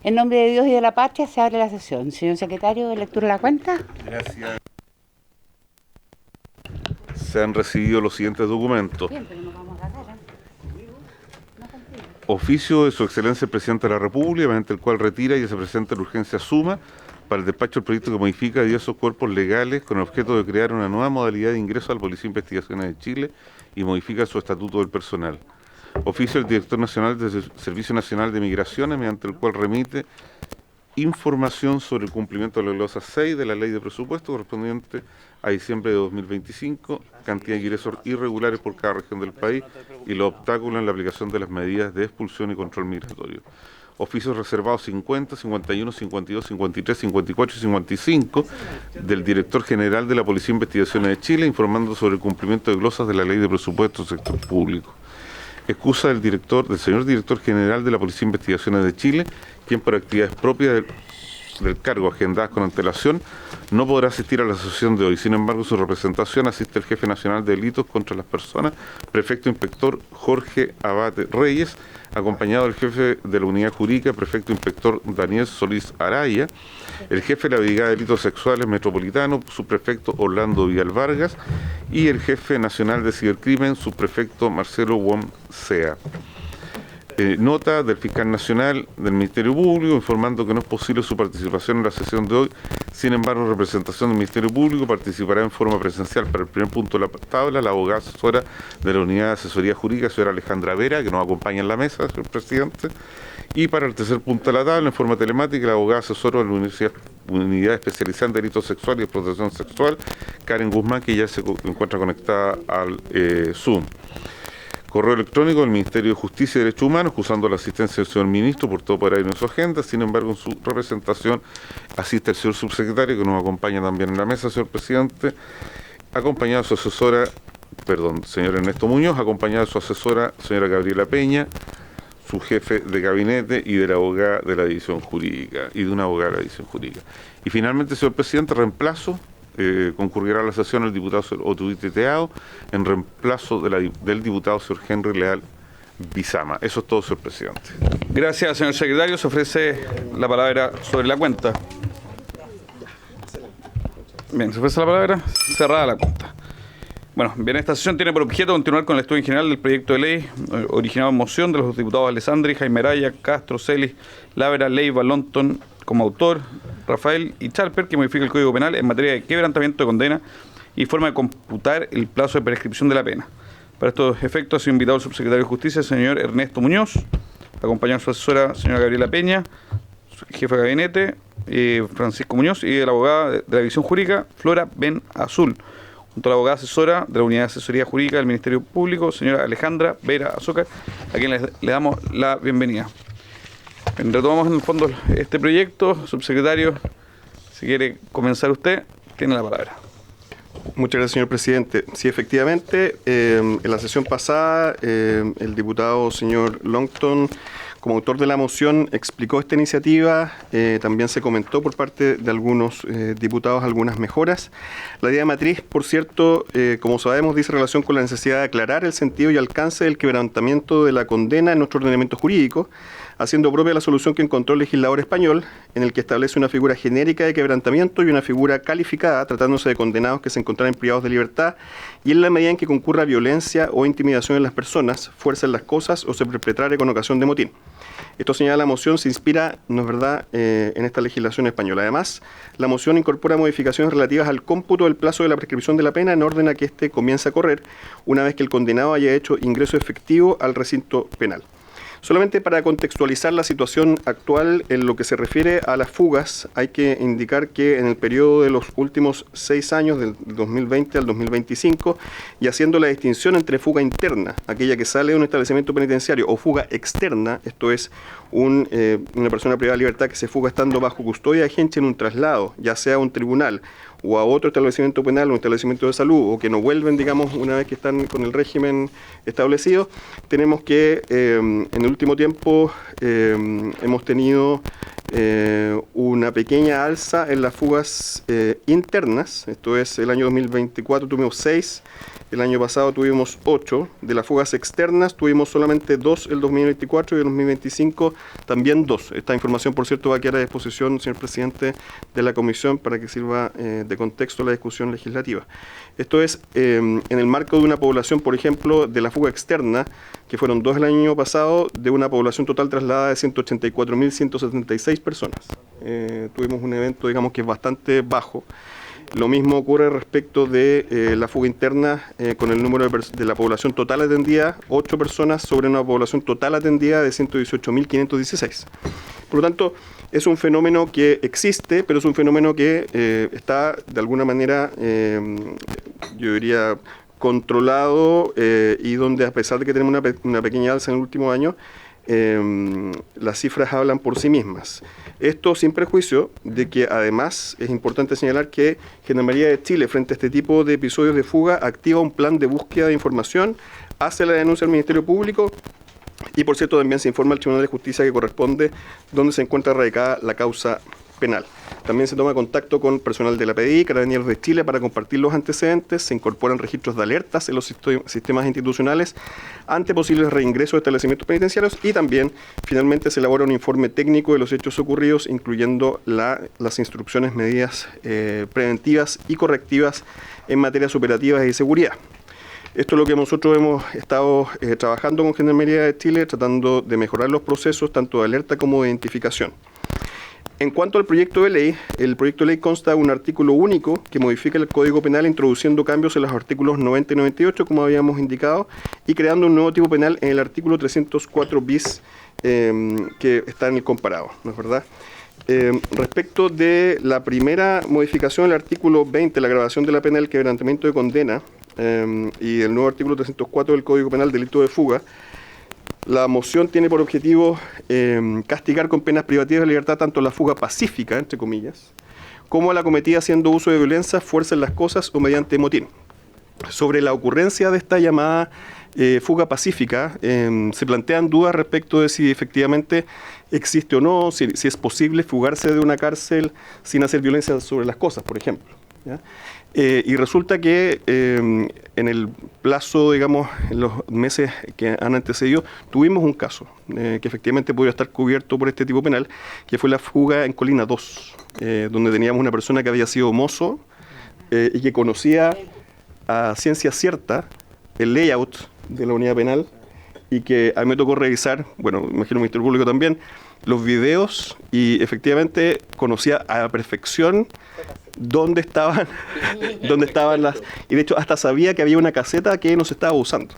En nombre de Dios y de la patria se abre la sesión. Señor secretario, lectura de la cuenta. Gracias. Se han recibido los siguientes documentos. Bien, pero nos vamos a agarrar, ¿eh? Oficio de Su Excelencia el Presidente de la República, mediante el cual retira y se presenta la urgencia suma para el despacho del proyecto que modifica diversos cuerpos legales con el objeto de crear una nueva modalidad de ingreso al Policía de Investigaciones de Chile y modifica su estatuto del personal. Oficio del Director Nacional del Servicio Nacional de Migraciones, mediante el cual remite información sobre el cumplimiento de la glosa 6 de la Ley de Presupuesto correspondiente a diciembre de 2025, cantidad de ingresos irregulares por cada región del país y los obstáculos en la aplicación de las medidas de expulsión y control migratorio. Oficios reservados 50, 51, 52, 53, 54 y 55 del Director General de la Policía de Investigaciones de Chile, informando sobre el cumplimiento de glosas de la Ley de Presupuesto del Sector Público. Excusa del señor Director General de la Policía de Investigaciones de Chile, quien por actividades propias del cargo agendadas con antelación no podrá asistir a la sesión de hoy. Sin embargo, en su representación asiste el Jefe Nacional de Delitos contra las Personas, Prefecto Inspector Jorge Abate Reyes, acompañado del Jefe de la Unidad Jurídica, Prefecto Inspector Daniel Solís Araya, el Jefe de la Brigada de Delitos Sexuales Metropolitano, Subprefecto Orlando Vidal Vargas, y el Jefe Nacional de Cibercrimen, Subprefecto Marcelo Wom Sea. Nota del Fiscal Nacional del Ministerio Público informando que no es posible su participación en la sesión de hoy. Sin embargo, en representación del Ministerio Público participará en forma presencial para el primer punto de la tabla la abogada asesora de la Unidad de Asesoría Jurídica, señora Alejandra Vera, que nos acompaña en la mesa, señor presidente. Y para el tercer punto de la tabla, en forma telemática, la abogada asesora de la Unidad Especializada en Delitos Sexuales y Protección Sexual, Karen Guzmán, que ya se encuentra conectada al Zoom. Correo electrónico del Ministerio de Justicia y Derechos Humanos, acusando la asistencia del señor ministro por todo poder en su agenda. Sin embargo, en su representación asiste el señor subsecretario, que nos acompaña también en la mesa, señor presidente, acompañado de su asesora, señor Ernesto Muñoz, acompañado de su asesora, señora Gabriela Peña, su jefe de gabinete y de la abogada de la división jurídica, y de una abogada de la división jurídica. Y finalmente, señor presidente, reemplazo. Concurrirá a la sesión el diputado Otuite Teao en reemplazo del diputado señor Henry Leal Bizama. Eso es todo, señor presidente. Gracias, señor secretario. Se ofrece la palabra sobre la cuenta. Bien, se ofrece la palabra. Cerrada la cuenta. Bueno, bien, esta sesión tiene por objeto continuar con el estudio en general del proyecto de ley originado en moción de los diputados Alessandri, Jaime Araya, Castro, Celis, Lavera, Leiva, Lonton, como autor, Rafael y Charper, que modifica el Código Penal en materia de quebrantamiento de condena y forma de computar el plazo de prescripción de la pena. Para estos efectos ha sido invitado el subsecretario de Justicia, señor Ernesto Muñoz, acompañado de su asesora, señora Gabriela Peña, su jefe de gabinete, Francisco Muñoz, y de la abogada de la División Jurídica, Flora Ben Azul, junto a la abogada asesora de la Unidad de Asesoría Jurídica del Ministerio Público, señora Alejandra Vera Azócar, a quien le damos la bienvenida. Bien, retomamos en el fondo este proyecto. Subsecretario, si quiere comenzar usted, tiene la palabra. Muchas gracias, señor presidente. Sí, efectivamente, en la sesión pasada, el diputado señor Longton, como autor de la moción, explicó esta iniciativa. También se comentó por parte de algunos diputados algunas mejoras. La idea matriz, por cierto, como sabemos, dice relación con la necesidad de aclarar el sentido y alcance del quebrantamiento de la condena en nuestro ordenamiento jurídico, haciendo propia la solución que encontró el legislador español, en el que establece una figura genérica de quebrantamiento y una figura calificada, tratándose de condenados que se encontraran privados de libertad, y en la medida en que concurra violencia o intimidación en las personas, fuerza en las cosas o se perpetrare con ocasión de motín. Esto, señala la moción, se inspira, no es verdad, en esta legislación española. Además, la moción incorpora modificaciones relativas al cómputo del plazo de la prescripción de la pena en orden a que éste comience a correr una vez que el condenado haya hecho ingreso efectivo al recinto penal. Solamente para contextualizar la situación actual en lo que se refiere a las fugas, hay que indicar que en el periodo de los últimos 6 años, del 2020 al 2025, y haciendo la distinción entre fuga interna, aquella que sale de un establecimiento penitenciario, o fuga externa, esto es una persona privada de libertad que se fuga estando bajo custodia de agencia en un traslado, ya sea a un tribunal o a otro establecimiento penal o un establecimiento de salud, o que no vuelven, digamos, una vez que están con el régimen establecido, tenemos que en el último tiempo hemos tenido una pequeña alza en las fugas internas. Esto es, el año 2024 tuvimos 6, el año pasado tuvimos 8. De las fugas externas tuvimos solamente 2 el 2024 y el 2025 también 2. Esta información, por cierto, va a quedar a disposición, señor presidente, de la comisión para que sirva de contexto a la discusión legislativa. Esto es en el marco de una población, por ejemplo, de la fuga externa, que fueron 2 el año pasado, de una población total trasladada de 184.176 personas. Tuvimos un evento, digamos, que es bastante bajo. Lo mismo ocurre respecto de la fuga interna con el número de la población total atendida, 8 personas sobre una población total atendida de 118.516. Por lo tanto, es un fenómeno que existe, pero es un fenómeno que está de alguna manera, yo diría, controlado y donde, a pesar de que tenemos una pequeña alza en el último año, las cifras hablan por sí mismas. Esto sin perjuicio de que además es importante señalar que Gendarmería de Chile, frente a este tipo de episodios de fuga, activa un plan de búsqueda de información, hace la denuncia al Ministerio Público y, por cierto, también se informa al Tribunal de Justicia que corresponde donde se encuentra radicada la causa penal. También se toma contacto con personal de la PDI, Carabineros de Chile, para compartir los antecedentes, se incorporan registros de alertas en los sistemas institucionales ante posibles reingresos de establecimientos penitenciarios y también, finalmente, se elabora un informe técnico de los hechos ocurridos, incluyendo las instrucciones, medidas preventivas y correctivas en materias operativas y de seguridad. Esto es lo que nosotros hemos estado trabajando con Gendarmería de Chile, tratando de mejorar los procesos tanto de alerta como de identificación. En cuanto al proyecto de ley, el proyecto de ley consta de un artículo único que modifica el Código Penal introduciendo cambios en los artículos 90 y 98, como habíamos indicado, y creando un nuevo tipo penal en el artículo 304 bis que está en el comparado, ¿no es verdad? Respecto de la primera modificación, el artículo 20, la agravación de la pena del quebrantamiento de condena, y el nuevo artículo 304 del Código Penal, delito de fuga, la moción tiene por objetivo castigar con penas privativas de libertad tanto la fuga pacífica, entre comillas, como la cometida haciendo uso de violencia, fuerza en las cosas o mediante motín. Sobre la ocurrencia de esta llamada fuga pacífica, se plantean dudas respecto de si efectivamente existe o no, si es posible fugarse de una cárcel sin hacer violencia sobre las cosas, por ejemplo, ¿ya? Y resulta que en el plazo, digamos, en los meses que han antecedido, tuvimos un caso que efectivamente podría estar cubierto por este tipo penal, que fue la fuga en Colina 2, donde teníamos una persona que había sido mozo y que conocía a ciencia cierta el layout de la unidad penal y que a mí me tocó revisar, bueno, imagino el Ministerio Público también, los videos y efectivamente conocía a la perfección dónde estaban las... Y de hecho hasta sabía que había una caseta que no se estaba usando.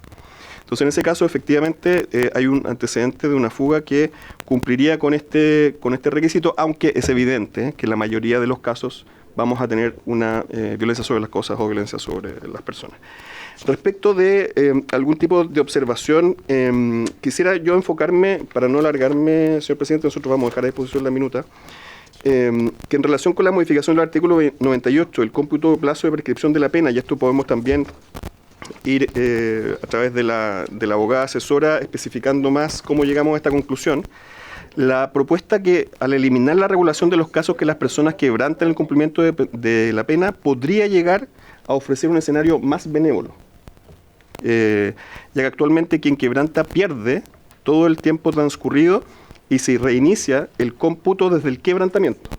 Entonces en ese caso efectivamente hay un antecedente de una fuga que cumpliría con este requisito, aunque es evidente que en la mayoría de los casos vamos a tener una violencia sobre las cosas o violencia sobre las personas. Respecto de algún tipo de observación, quisiera yo enfocarme, para no alargarme, señor presidente, nosotros vamos a dejar a disposición la minuta, que en relación con la modificación del artículo 98, el cómputo de plazo de prescripción de la pena, y esto podemos también ir a través de la abogada asesora especificando más cómo llegamos a esta conclusión. La propuesta que al eliminar la regulación de los casos que las personas quebrantan el cumplimiento de la pena podría llegar a ofrecer un escenario más benévolo, ya que actualmente quien quebranta pierde todo el tiempo transcurrido y se reinicia el cómputo desde el quebrantamiento,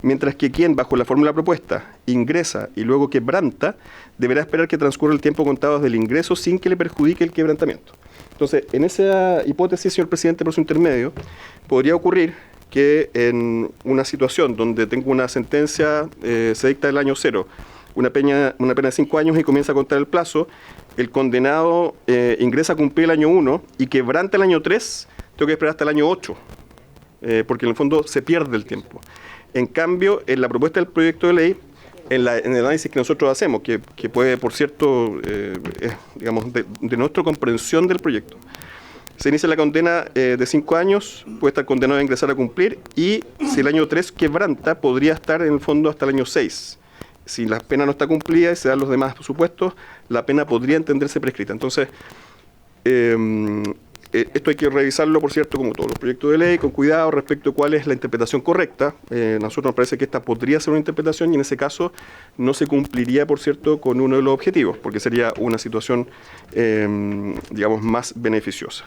mientras que quien bajo la fórmula propuesta ingresa y luego quebranta deberá esperar que transcurra el tiempo contado desde el ingreso sin que le perjudique el quebrantamiento. Entonces, en esa hipótesis, señor presidente, por su intermedio, podría ocurrir que en una situación donde tengo una sentencia, se dicta el año 0, una pena de 5 años y comienza a contar el plazo, el condenado ingresa a cumplir el año 1 y quebranta el año 3, tengo que esperar hasta el año 8, porque en el fondo se pierde el tiempo. En cambio, en la propuesta del proyecto de ley, en el análisis que nosotros hacemos, que puede, por cierto, digamos, de nuestra comprensión del proyecto, se inicia la condena de 5 años, puede estar condenado a ingresar a cumplir, y si el año 3 quebranta, podría estar en el fondo hasta el año 6. Si la pena no está cumplida y se dan los demás supuestos, la pena podría entenderse prescrita. Entonces, Esto hay que revisarlo, por cierto, como todos los proyectos de ley, con cuidado respecto a cuál es la interpretación correcta. A nosotros nos parece que esta podría ser una interpretación y en ese caso no se cumpliría, por cierto, con uno de los objetivos, porque sería una situación, digamos, más beneficiosa.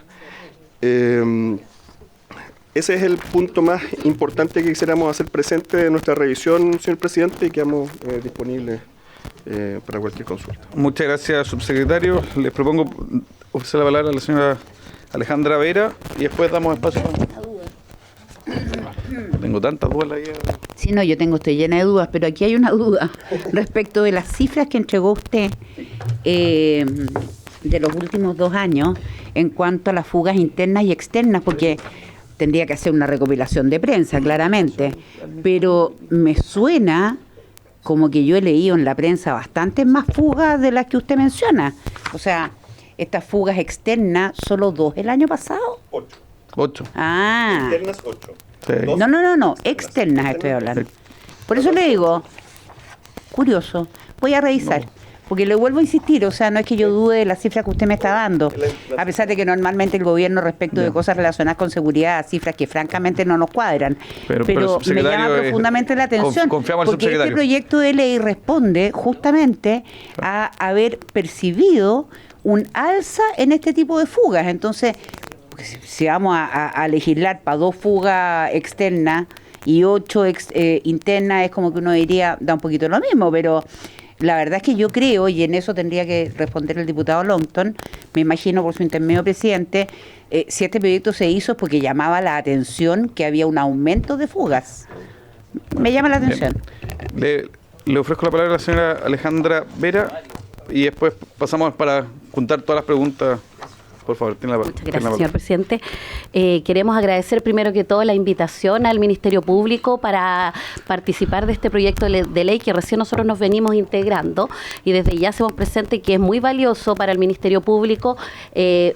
Ese es el punto más importante que quisiéramos hacer presente de nuestra revisión, señor presidente, y quedamos disponibles para cualquier consulta. Muchas gracias, subsecretario. Les propongo ofrecer la palabra a la señora Alejandra Vera y después damos espacio. Tengo tantas dudas ahí. Sí, no, estoy llena de dudas, pero aquí hay una duda respecto de las cifras que entregó usted de los últimos 2 años en cuanto a las fugas internas y externas, porque tendría que hacer una recopilación de prensa, claramente, pero me suena como que yo he leído en la prensa bastantes más fugas de las que usted menciona. O sea, estas fugas externas, ¿solo 2 el año pasado? 8. Ah. Internas 8. Sí. No, externas estoy hablando. Por eso le digo, curioso, voy a revisar. Porque le vuelvo a insistir, o sea, no es que yo dude de las cifras que usted me está dando, a pesar de que normalmente el gobierno respecto de cosas relacionadas con seguridad, cifras que francamente no nos cuadran, pero me llama profundamente la atención, porque este proyecto de ley responde justamente a haber percibido un alza en este tipo de fugas. Entonces, si vamos a legislar para 2 fugas externas y 8 internas, es como que uno diría, da un poquito lo mismo, pero la verdad es que yo creo, y en eso tendría que responder el diputado Longton, me imagino por su intermedio presidente, si este proyecto se hizo es porque llamaba la atención que había un aumento de fugas. Me llama la atención. Le ofrezco la palabra a la señora Alejandra Vera y después pasamos para juntar todas las preguntas. Por favor, tiene la palabra. Muchas gracias, señor presidente. Queremos agradecer primero que todo la invitación al Ministerio Público para participar de este proyecto de ley que recién nosotros nos venimos integrando y desde ya hacemos presente que es muy valioso para el Ministerio Público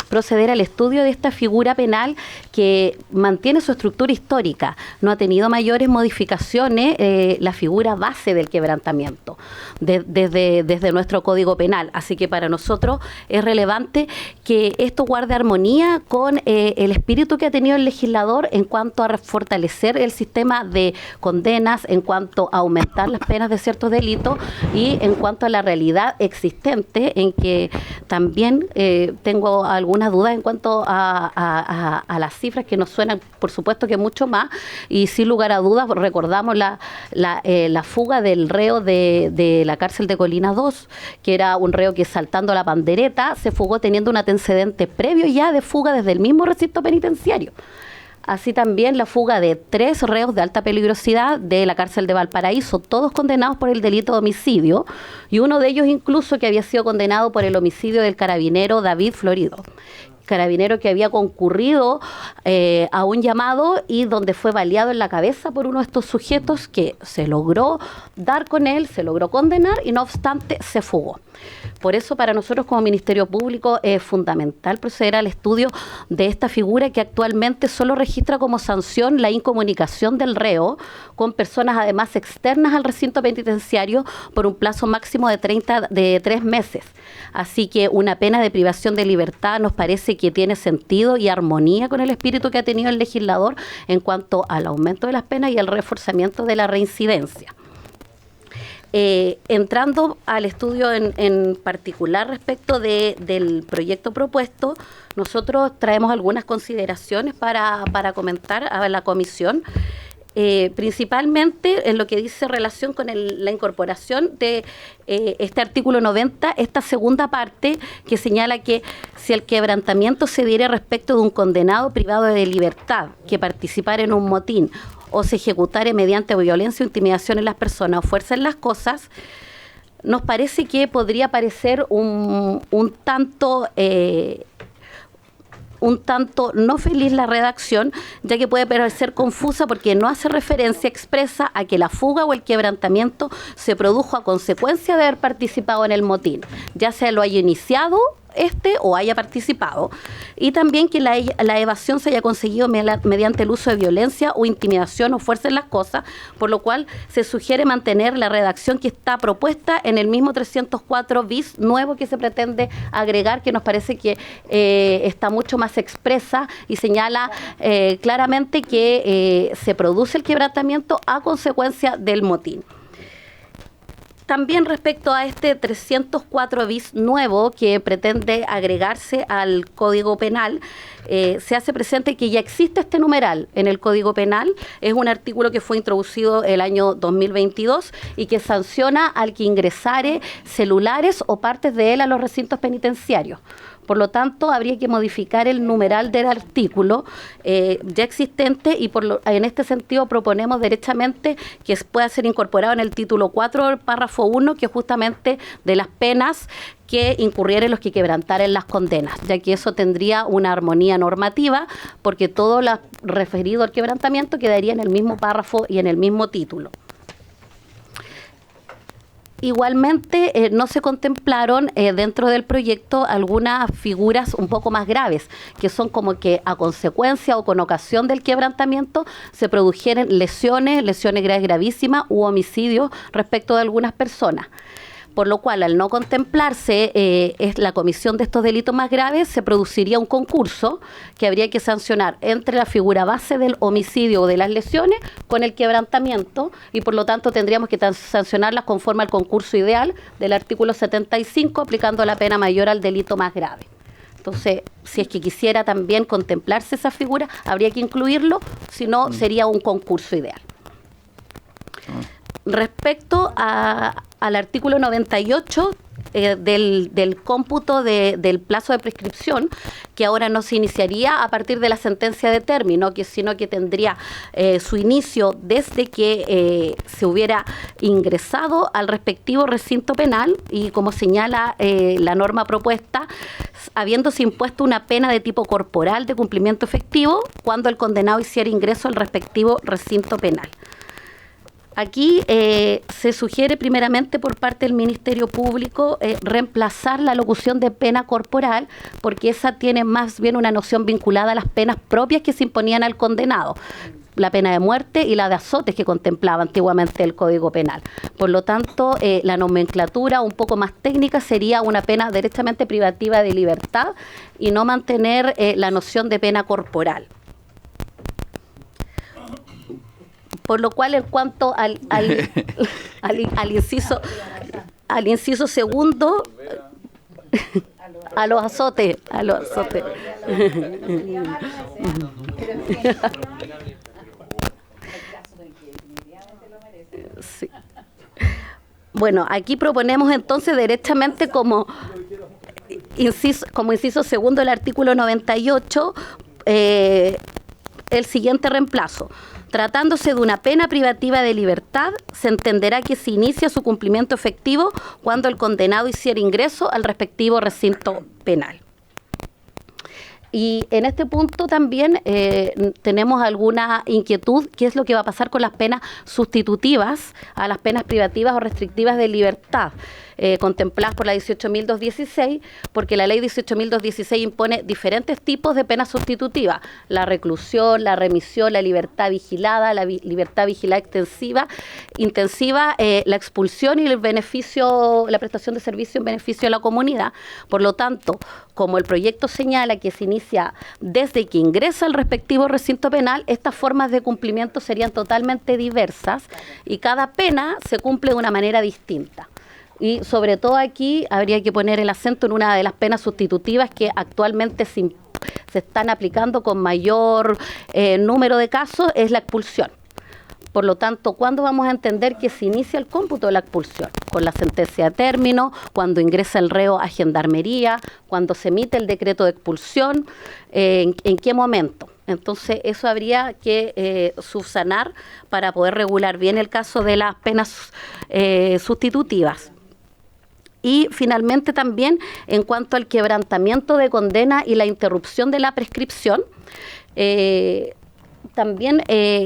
proceder al estudio de esta figura penal que mantiene su estructura histórica. No ha tenido mayores modificaciones la figura base del quebrantamiento desde nuestro Código Penal. Así que para nosotros es relevante que esto guarde armonía con el espíritu que ha tenido el legislador en cuanto a fortalecer el sistema de condenas, en cuanto a aumentar las penas de ciertos delitos y en cuanto a la realidad existente, en que también tengo algunas dudas en cuanto a las cifras que nos suenan, por supuesto que mucho más, y sin lugar a dudas recordamos la fuga del reo de la cárcel de Colina 2, que era un reo que saltando la pandereta se fugó teniendo un antecedente previo ya de fuga desde el mismo recinto penitenciario. Así también la fuga de 3 reos de alta peligrosidad de la cárcel de Valparaíso, todos condenados por el delito de homicidio, y uno de ellos incluso que había sido condenado por el homicidio del carabinero David Florido, carabinero que había concurrido a un llamado y donde fue baleado en la cabeza por uno de estos sujetos que se logró dar con él, se logró condenar y no obstante se fugó. Por eso para nosotros como Ministerio Público es fundamental proceder al estudio de esta figura que actualmente solo registra como sanción la incomunicación del reo con personas además externas al recinto penitenciario por un plazo máximo de 3 meses. Así que una pena de privación de libertad nos parece que tiene sentido y armonía con el espíritu que ha tenido el legislador en cuanto al aumento de las penas y el reforzamiento de la reincidencia. Entrando al estudio en particular respecto del proyecto propuesto, nosotros traemos algunas consideraciones para comentar a la comisión, principalmente en lo que dice relación con la incorporación de este artículo 90, esta segunda parte que señala que si el quebrantamiento se diere respecto de un condenado privado de libertad que participara en un motín o se ejecutare mediante violencia o intimidación en las personas o fuerza en las cosas, nos parece que podría parecer un tanto no feliz la redacción, ya que puede parecer confusa porque no hace referencia expresa a que la fuga o el quebrantamiento se produjo a consecuencia de haber participado en el motín, ya sea lo haya iniciado o haya participado, y también que la evasión se haya conseguido mediante el uso de violencia o intimidación o fuerza en las cosas, por lo cual se sugiere mantener la redacción que está propuesta en el mismo 304 bis nuevo que se pretende agregar, que nos parece que está mucho más expresa y señala claramente que se produce el quebrantamiento a consecuencia del motín. También respecto a este 304 bis nuevo que pretende agregarse al Código Penal, se hace presente que ya existe este numeral en el Código Penal. Es un artículo que fue introducido el año 2022 y que sanciona al que ingresare celulares o partes de él a los recintos penitenciarios. Por lo tanto, habría que modificar el numeral del artículo ya existente y en este sentido proponemos derechamente que pueda ser incorporado en el título 4 del párrafo 1, que es justamente de las penas que incurrieren los que quebrantaren las condenas, ya que eso tendría una armonía normativa, porque todo lo referido al quebrantamiento quedaría en el mismo párrafo y en el mismo título. Igualmente, no se contemplaron dentro del proyecto algunas figuras un poco más graves, que son como que a consecuencia o con ocasión del quebrantamiento se produjeran lesiones graves gravísimas u homicidios respecto de algunas personas. Por lo cual, al no contemplarse es la comisión de estos delitos más graves, se produciría un concurso que habría que sancionar entre la figura base del homicidio o de las lesiones con el quebrantamiento, y por lo tanto tendríamos que sancionarlas conforme al concurso ideal del artículo 75, aplicando la pena mayor al delito más grave. Entonces, si es que quisiera también contemplarse esa figura, habría que incluirlo, si no sería un concurso ideal. Respecto al artículo 98 del cómputo del plazo de prescripción, que ahora no se iniciaría a partir de la sentencia de término, sino que tendría su inicio desde que se hubiera ingresado al respectivo recinto penal, y como señala la norma propuesta, habiéndose impuesto una pena de tipo corporal de cumplimiento efectivo cuando el condenado hiciera ingreso al respectivo recinto penal. Aquí se sugiere primeramente por parte del Ministerio Público reemplazar la locución de pena corporal, porque esa tiene más bien una noción vinculada a las penas propias que se imponían al condenado, la pena de muerte y la de azotes que contemplaba antiguamente el Código Penal. Por lo tanto, la nomenclatura un poco más técnica sería una pena derechamente privativa de libertad y no mantener la noción de pena corporal. Por lo cual, en cuanto al inciso segundo, a los azotes. Sí. Bueno, aquí proponemos entonces derechamente como inciso segundo del artículo 98, el siguiente reemplazo. Tratándose de una pena privativa de libertad, se entenderá que se inicia su cumplimiento efectivo cuando el condenado hiciera ingreso al respectivo recinto penal. Y en este punto también tenemos alguna inquietud, qué es lo que va a pasar con las penas sustitutivas a las penas privativas o restrictivas de libertad, contempladas por la 18.216, porque la ley 18.216 impone diferentes tipos de penas sustitutivas: la reclusión, la remisión, la libertad vigilada, la libertad vigilada intensiva, la expulsión y el beneficio, la prestación de servicio en beneficio de la comunidad. Por lo tanto, como el proyecto señala que se inicia desde que ingresa al respectivo recinto penal, estas formas de cumplimiento serían totalmente diversas y cada pena se cumple de una manera distinta. Y sobre todo aquí habría que poner el acento en una de las penas sustitutivas que actualmente se están aplicando con mayor número de casos, es la expulsión. Por lo tanto, ¿cuándo vamos a entender que se inicia el cómputo de la expulsión? Con la sentencia de término, cuando ingresa el reo a gendarmería, cuando se emite el decreto de expulsión, ¿en qué momento? Entonces, eso habría que subsanar para poder regular bien el caso de las penas sustitutivas. Y finalmente también, en cuanto al quebrantamiento de condena y la interrupción de la prescripción, también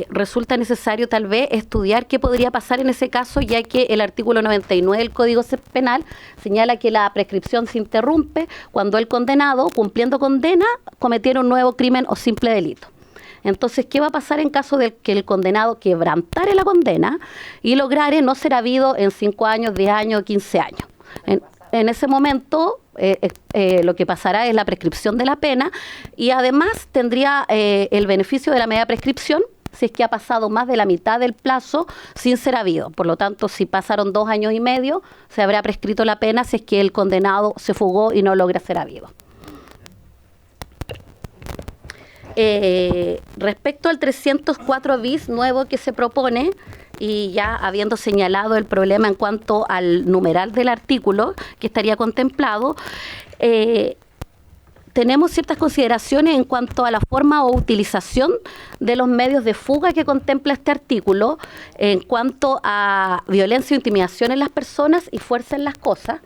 resulta necesario tal vez estudiar qué podría pasar en ese caso, ya que el artículo 99 del Código Penal señala que la prescripción se interrumpe cuando el condenado, cumpliendo condena, cometiera un nuevo crimen o simple delito. Entonces, ¿qué va a pasar en caso de que el condenado quebrantare la condena y lograre no ser habido en 5 años, 10 años, 15 años? En ese momento, lo que pasará es la prescripción de la pena y además tendría el beneficio de la media prescripción si es que ha pasado más de la mitad del plazo sin ser habido. Por lo tanto, si pasaron 2 años y medio, se habrá prescrito la pena si es que el condenado se fugó y no logra ser habido. Respecto al 304 bis nuevo que se propone, y ya habiendo señalado el problema en cuanto al numeral del artículo que estaría contemplado, tenemos ciertas consideraciones en cuanto a la forma o utilización de los medios de fuga que contempla este artículo, en cuanto a violencia o intimidación en las personas y fuerza en las cosas,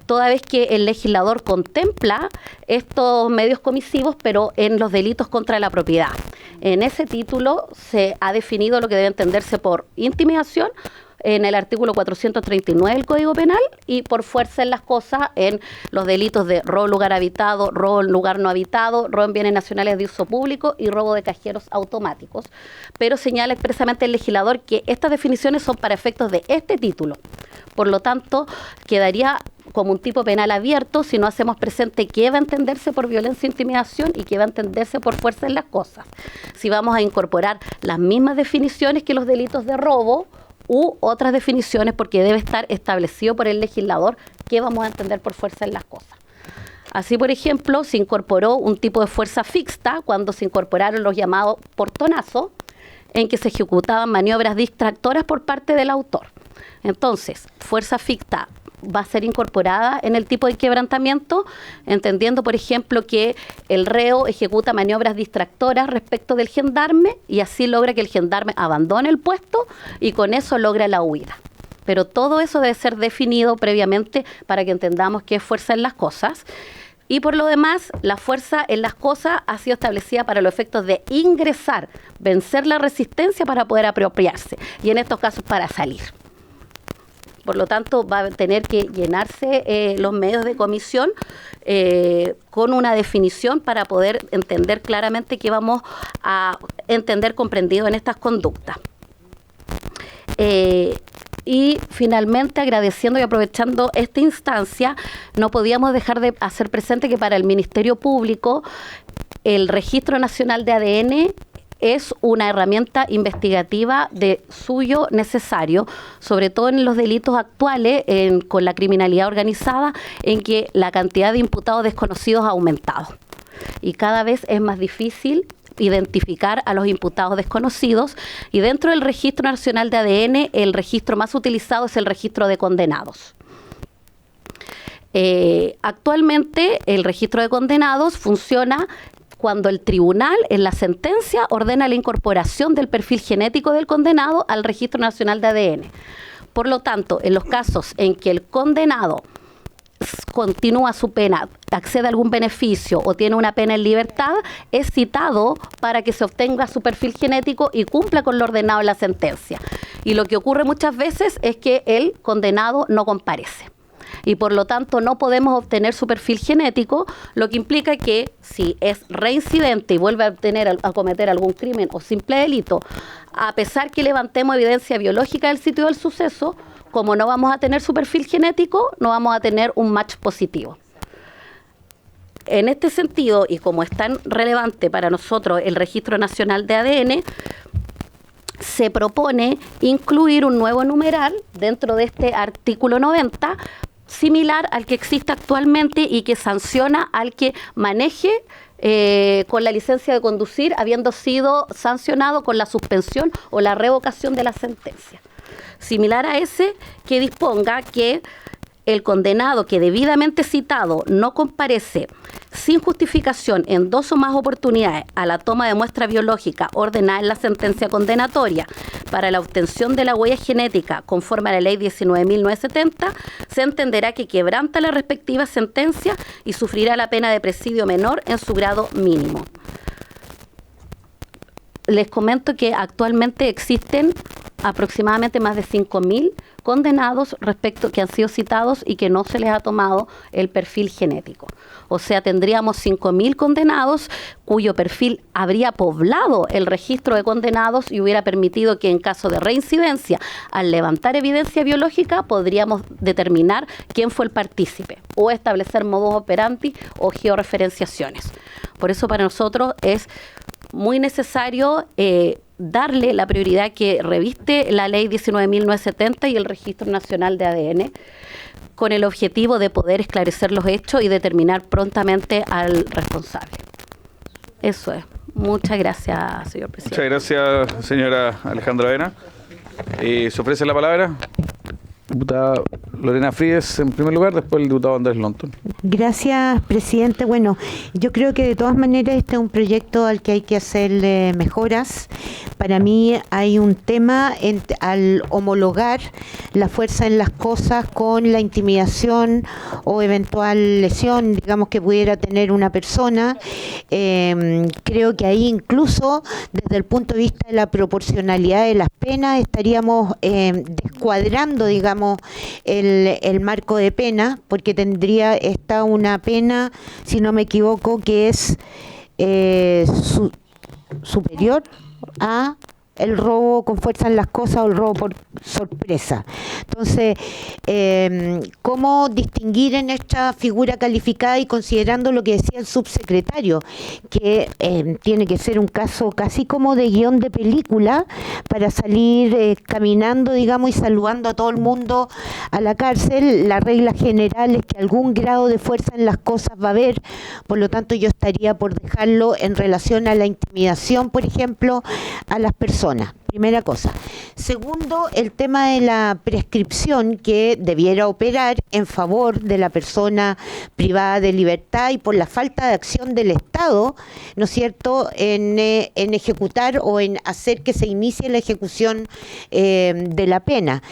toda vez que el legislador contempla estos medios comisivos, pero en los delitos contra la propiedad. En ese título se ha definido lo que debe entenderse por intimidación en el artículo 439 del Código Penal y por fuerza en las cosas en los delitos de robo en lugar habitado, robo en lugar no habitado, robo en bienes nacionales de uso público y robo de cajeros automáticos. Pero señala expresamente el legislador que estas definiciones son para efectos de este título. Por lo tanto, quedaría como un tipo penal abierto si no hacemos presente qué va a entenderse por violencia e intimidación y qué va a entenderse por fuerza en las cosas. Si vamos a incorporar las mismas definiciones que los delitos de robo u otras definiciones, porque debe estar establecido por el legislador qué vamos a entender por fuerza en las cosas. Así, por ejemplo, se incorporó un tipo de fuerza fixta cuando se incorporaron los llamados portonazos, en que se ejecutaban maniobras distractoras por parte del autor. Entonces, fuerza ficta va a ser incorporada en el tipo de quebrantamiento, entendiendo, por ejemplo, que el reo ejecuta maniobras distractoras respecto del gendarme y así logra que el gendarme abandone el puesto y con eso logra la huida. Pero todo eso debe ser definido previamente para que entendamos qué es fuerza en las cosas. Y por lo demás, la fuerza en las cosas ha sido establecida para los efectos de ingresar, vencer la resistencia para poder apropiarse y en estos casos para salir. Por lo tanto, va a tener que llenarse los medios de comisión con una definición para poder entender claramente qué vamos a entender comprendido en estas conductas. Y finalmente, agradeciendo y aprovechando esta instancia, no podíamos dejar de hacer presente que para el Ministerio Público el Registro Nacional de ADN es una herramienta investigativa de suyo necesario, sobre todo en los delitos actuales con la criminalidad organizada, en que la cantidad de imputados desconocidos ha aumentado. Y cada vez es más difícil identificar a los imputados desconocidos, y dentro del Registro Nacional de ADN, el registro más utilizado es el registro de condenados. Actualmente, el registro de condenados funciona cuando el tribunal, en la sentencia, ordena la incorporación del perfil genético del condenado al Registro Nacional de ADN. Por lo tanto, en los casos en que el condenado continúa su pena, accede a algún beneficio o tiene una pena en libertad, es citado para que se obtenga su perfil genético y cumpla con lo ordenado en la sentencia. Y lo que ocurre muchas veces es que el condenado no comparece. Y por lo tanto no podemos obtener su perfil genético, lo que implica que si es reincidente y vuelve a cometer algún crimen o simple delito, a pesar que levantemos evidencia biológica del sitio del suceso, como no vamos a tener su perfil genético, no vamos a tener un match positivo. En este sentido, y como es tan relevante para nosotros el Registro Nacional de ADN, se propone incluir un nuevo numeral dentro de este artículo 90, similar al que existe actualmente y que sanciona al que maneje con la licencia de conducir, habiendo sido sancionado con la suspensión o la revocación de la sentencia. Similar a ese, que disponga que el condenado que debidamente citado no comparece sin justificación en 2 o más oportunidades a la toma de muestra biológica ordenada en la sentencia condenatoria para la obtención de la huella genética conforme a la ley 19.970, se entenderá que quebranta la respectiva sentencia y sufrirá la pena de presidio menor en su grado mínimo. les comento que actualmente existen aproximadamente más de 5.000 condenados respecto que han sido citados y que no se les ha tomado el perfil genético. O sea, tendríamos 5.000 condenados cuyo perfil habría poblado el registro de condenados y hubiera permitido que en caso de reincidencia, al levantar evidencia biológica, podríamos determinar quién fue el partícipe o establecer modus operandi o georreferenciaciones. Por eso para nosotros es muy necesario darle la prioridad que reviste la ley 19.970 y el Registro Nacional de ADN, con el objetivo de poder esclarecer los hechos y determinar prontamente al responsable. Eso es. Muchas gracias, señor presidente. Muchas gracias, señora Alejandra Avena. ¿Se ofrece la palabra? Diputada Lorena Fríes en primer lugar, después el diputado Andrés Longton. Gracias, presidente. Bueno, yo creo que de todas maneras este es un proyecto al que hay que hacerle mejoras. Para mí hay un tema al homologar la fuerza en las cosas con la intimidación o eventual lesión, digamos, que pudiera tener una persona. Creo que ahí incluso desde el punto de vista de la proporcionalidad de las penas estaríamos descuadrando, digamos, el marco de pena, porque tendría una pena, si no me equivoco, que es superior a el robo con fuerza en las cosas o el robo por sorpresa. Entonces, ¿cómo distinguir en esta figura calificada y considerando lo que decía el subsecretario, que tiene que ser un caso casi como de guión de película para salir caminando, digamos, y saludando a todo el mundo a la cárcel? La regla general es que algún grado de fuerza en las cosas va a haber, por lo tanto yo estaría por dejarlo en relación a la intimidación, por ejemplo, a las personas. Primera cosa. Segundo, el tema de la prescripción que debiera operar en favor de la persona privada de libertad y por la falta de acción del Estado, ¿no es cierto?, en ejecutar o en hacer que se inicie la ejecución de la pena.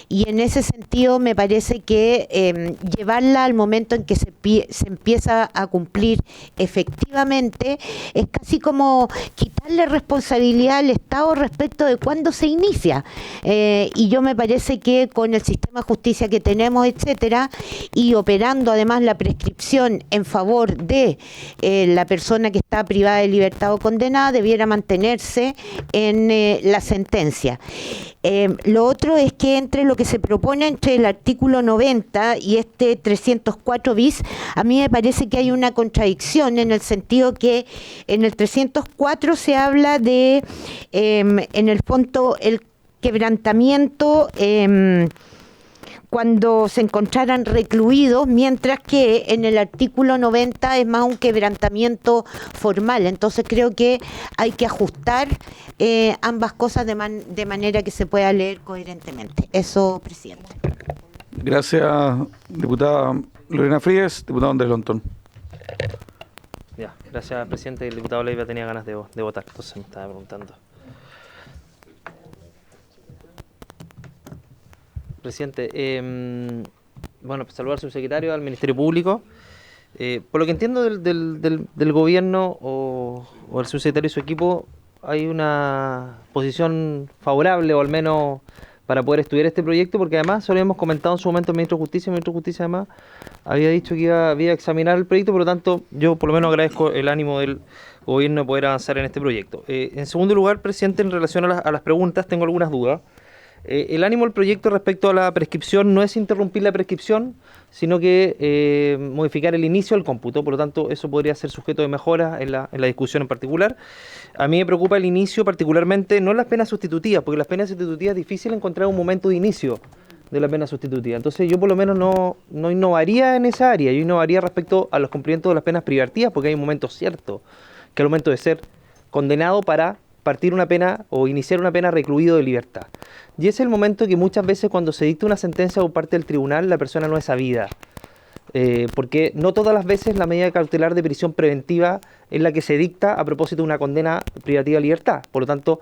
Y en ese sentido me parece que llevarla al momento en que se empieza a cumplir efectivamente es casi como quitarle responsabilidad al Estado respecto de cuándo se inicia. Y yo me parece que con el sistema de justicia que tenemos, etcétera, y operando además la prescripción en favor de la persona que está privada de libertad o condenada, debiera mantenerse en la sentencia. Lo otro es que entre lo que se propone entre el artículo 90 y este 304 bis, a mí me parece que hay una contradicción en el sentido que en el 304 se habla de, en el fondo, el quebrantamiento cuando se encontraran recluidos, mientras que en el artículo 90 es más un quebrantamiento formal. Entonces creo que hay que ajustar ambas cosas de manera que se pueda leer coherentemente. Eso, presidente. Gracias, diputada Lorena Fríes. Diputado Andrés Longton. Ya, gracias, presidente. El diputado Leiva tenía ganas de votar, entonces me estaba preguntando. Presidente, bueno, saludar al subsecretario, al Ministerio Público. Por lo que entiendo del gobierno o el subsecretario y su equipo, hay una posición favorable, o al menos para poder estudiar este proyecto, porque además, eso lo habíamos comentado en su momento el ministro de Justicia además había dicho que iba a examinar el proyecto, por lo tanto, yo por lo menos agradezco el ánimo del gobierno de poder avanzar en este proyecto. En segundo lugar, presidente, en relación a las preguntas, tengo algunas dudas. El ánimo del proyecto respecto a la prescripción no es interrumpir la prescripción, sino que modificar el inicio del cómputo. Por lo tanto, eso podría ser sujeto de mejoras en la discusión en particular. A mí me preocupa el inicio particularmente, no las penas sustitutivas, porque las penas sustitutivas es difícil encontrar un momento de inicio de la pena sustitutiva. Entonces yo por lo menos no innovaría en esa área, yo innovaría respecto a los cumplimientos de las penas privativas, porque hay un momento cierto, que es el momento de ser condenado para partir una pena o iniciar una pena recluido de libertad. Y ese es el momento que muchas veces cuando se dicta una sentencia por parte del tribunal, la persona no es sabida. Porque no todas las veces la medida cautelar de prisión preventiva es la que se dicta a propósito de una condena privativa de libertad. Por lo tanto,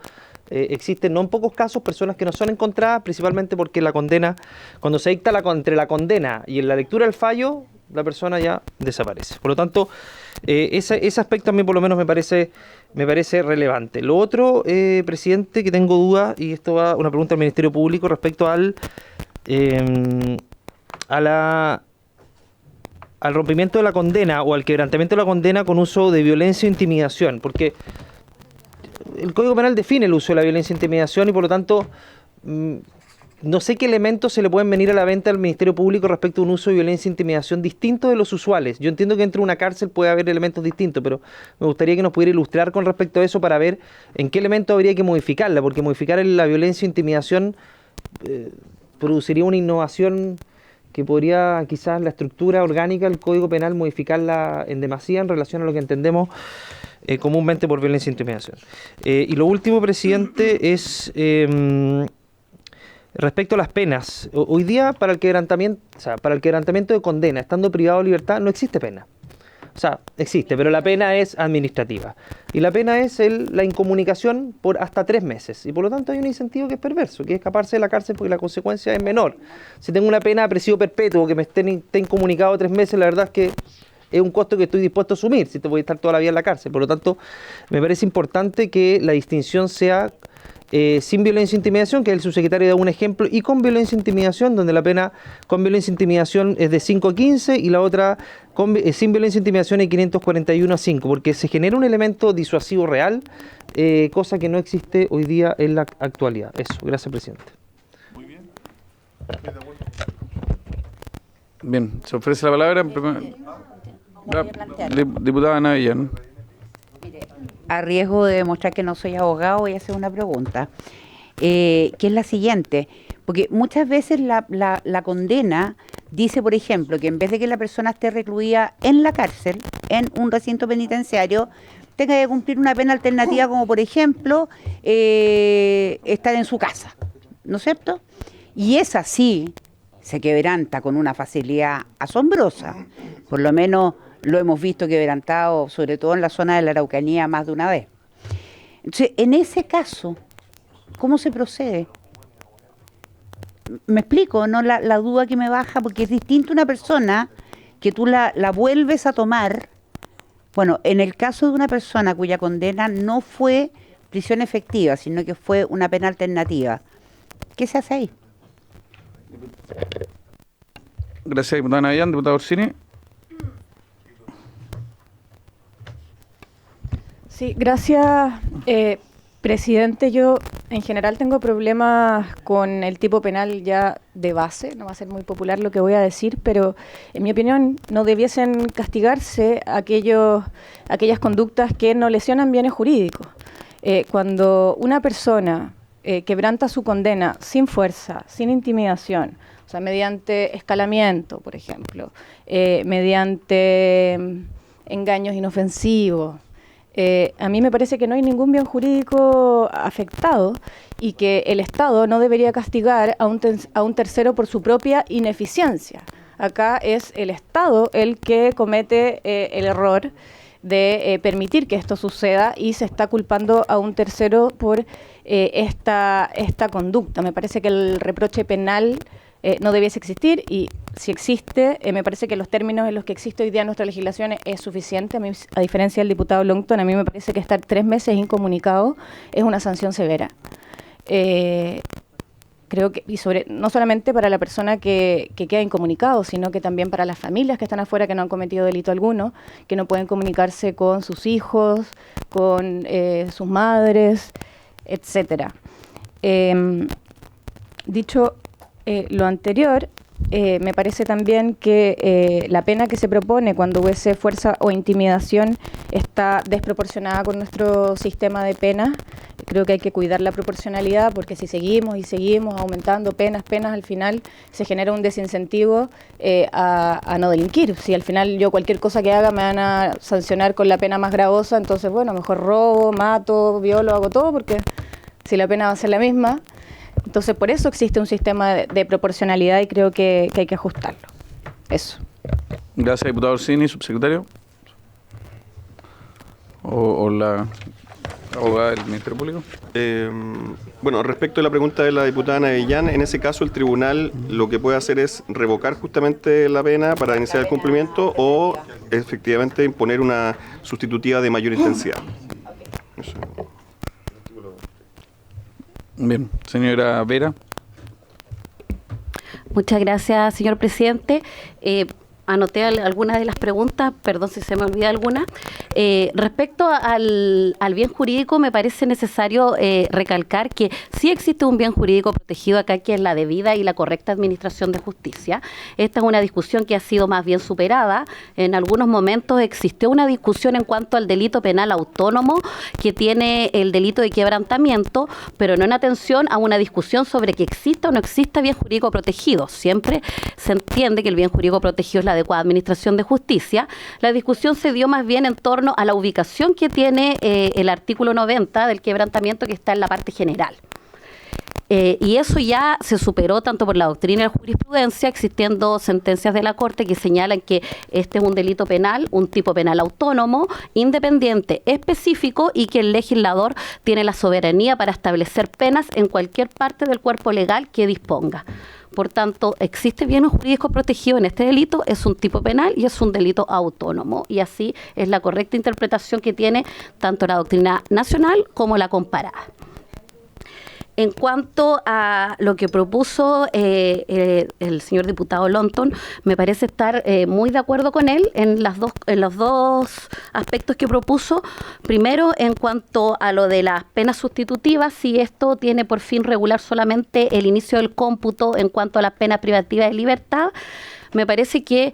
existen no en pocos casos personas que no son encontradas, principalmente porque la condena, cuando se dicta entre la condena y en la lectura del fallo, la persona ya desaparece. Por lo tanto, ese aspecto a mí por lo menos me parece relevante. Lo otro, presidente, que tengo dudas, y esto va una pregunta al Ministerio Público respecto al rompimiento de la condena o al quebrantamiento de la condena con uso de violencia o intimidación, porque el Código Penal define el uso de la violencia e intimidación y por lo tanto no sé qué elementos se le pueden venir a la venta al Ministerio Público respecto a un uso de violencia e intimidación distinto de los usuales. Yo entiendo que dentro de una cárcel puede haber elementos distintos, pero me gustaría que nos pudiera ilustrar con respecto a eso para ver en qué elemento habría que modificarla, porque modificar la violencia e intimidación produciría una innovación que podría quizás la estructura orgánica del Código Penal modificarla en demasía en relación a lo que entendemos comúnmente por violencia e intimidación. Y lo último, presidente, es respecto a las penas. Hoy día para el quebrantamiento de condena, estando privado de libertad, no existe pena. O sea, existe, pero la pena es administrativa. Y la pena es la incomunicación por hasta 3 meses. Y por lo tanto hay un incentivo que es perverso, que es escaparse de la cárcel porque la consecuencia es menor. Si tengo una pena de presidio perpetuo que me esté incomunicado 3 meses, la verdad es que es un costo que estoy dispuesto a asumir si te voy a estar toda la vida en la cárcel. Por lo tanto, me parece importante que la distinción sea sin violencia e intimidación, que el subsecretario da un ejemplo, y con violencia e intimidación, donde la pena con violencia e intimidación es de 5 a 15 y la otra sin violencia e intimidación es 541 a 5, porque se genera un elemento disuasivo real, cosa que no existe hoy día en la actualidad. Eso, gracias, presidente. Muy bien. Bien, se ofrece la palabra. Diputada Ana Villán. A riesgo de demostrar que no soy abogado, voy a hacer una pregunta, que es la siguiente, porque muchas veces la condena dice, por ejemplo, que en vez de que la persona esté recluida en la cárcel, en un recinto penitenciario, tenga que cumplir una pena alternativa, como por ejemplo, estar en su casa, ¿no es cierto? Y esa sí se quebranta con una facilidad asombrosa, por lo menos lo hemos visto quebrantado, sobre todo en la zona de la Araucanía, más de una vez. Entonces, en ese caso, ¿cómo se procede? Me explico, ¿no? La duda que me baja, porque es distinto una persona que tú la vuelves a tomar. Bueno, en el caso de una persona cuya condena no fue prisión efectiva, sino que fue una pena alternativa, ¿qué se hace ahí? Gracias, diputada Navillán. Diputado Orsini. Sí, gracias, presidente. Yo en general tengo problemas con el tipo penal ya de base. No va a ser muy popular lo que voy a decir, pero en mi opinión no debiesen castigarse aquellas conductas que no lesionan bienes jurídicos. Cuando una persona quebranta su condena sin fuerza, sin intimidación, o sea, mediante escalamiento, por ejemplo, mediante engaños inofensivos, a mí me parece que no hay ningún bien jurídico afectado y que el Estado no debería castigar a un tercero por su propia ineficiencia. Acá es el Estado el que comete el error de permitir que esto suceda y se está culpando a un tercero por esta conducta. Me parece que el reproche penal no debiese existir, y si existe, me parece que los términos en los que existe hoy día nuestra legislación es suficiente. A mí, a diferencia del diputado Longton, a mí me parece que estar 3 meses incomunicado es una sanción severa. Creo que, y no solamente para la persona que queda incomunicado, sino que también para las familias que están afuera, que no han cometido delito alguno, que no pueden comunicarse con sus hijos, con sus madres, etcétera. Dicho lo anterior, me parece también que la pena que se propone cuando hubiese fuerza o intimidación está desproporcionada con nuestro sistema de penas. Creo que hay que cuidar la proporcionalidad, porque si seguimos aumentando penas, al final se genera un desincentivo a no delinquir. Si al final yo cualquier cosa que haga me van a sancionar con la pena más gravosa, entonces bueno, mejor robo, mato, violo, hago todo, porque si la pena va a ser la misma. Entonces, por eso existe un sistema de proporcionalidad y creo que hay que ajustarlo. Eso. Gracias, diputado Orsini. Subsecretario. Abogada del Ministerio Público. Bueno, respecto a la pregunta de la diputada Navellán, en ese caso el tribunal lo que puede hacer es revocar justamente la pena para iniciar el cumplimiento o efectivamente imponer una sustitutiva de mayor intensidad. Eso. Bien, señora Vera. Muchas gracias, señor presidente. Anoté algunas de las preguntas, perdón si se me olvida alguna. Respecto al bien jurídico, me parece necesario recalcar que sí existe un bien jurídico protegido acá, que es la debida y la correcta administración de justicia. Esta es una discusión que ha sido más bien superada. En algunos momentos existió una discusión en cuanto al delito penal autónomo que tiene el delito de quebrantamiento, pero no en atención a una discusión sobre que exista o no exista bien jurídico protegido. Siempre se entiende que el bien jurídico protegido es la adecuada administración de justicia. La discusión se dio más bien en torno a la ubicación que tiene el artículo 90 del quebrantamiento, que está en la parte general. Y eso ya se superó tanto por la doctrina y la jurisprudencia, existiendo sentencias de la Corte que señalan que este es un delito penal, un tipo penal autónomo, independiente, específico, y que el legislador tiene la soberanía para establecer penas en cualquier parte del cuerpo legal que disponga. Por tanto, existe bien jurídico protegido en este delito, es un tipo penal y es un delito autónomo. Y así es la correcta interpretación que tiene tanto la doctrina nacional como la comparada. En cuanto a lo que propuso el señor diputado Longton, me parece estar muy de acuerdo con él en los dos aspectos que propuso. Primero, en cuanto a lo de las penas sustitutivas, si esto tiene por fin regular solamente el inicio del cómputo en cuanto a las penas privativas de libertad, me parece que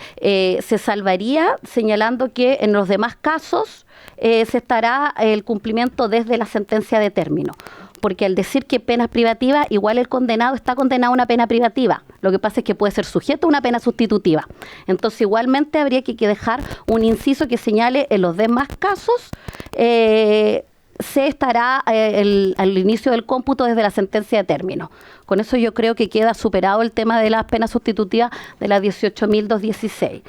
se salvaría señalando que en los demás casos se estará el cumplimiento desde la sentencia de término. Porque al decir que penas privativas, igual el condenado está condenado a una pena privativa. Lo que pasa es que puede ser sujeto a una pena sustitutiva. Entonces, igualmente habría que dejar un inciso que señale en los demás casos se estará al inicio del cómputo desde la sentencia de término. Con eso yo creo que queda superado el tema de las penas sustitutivas de la 18.216.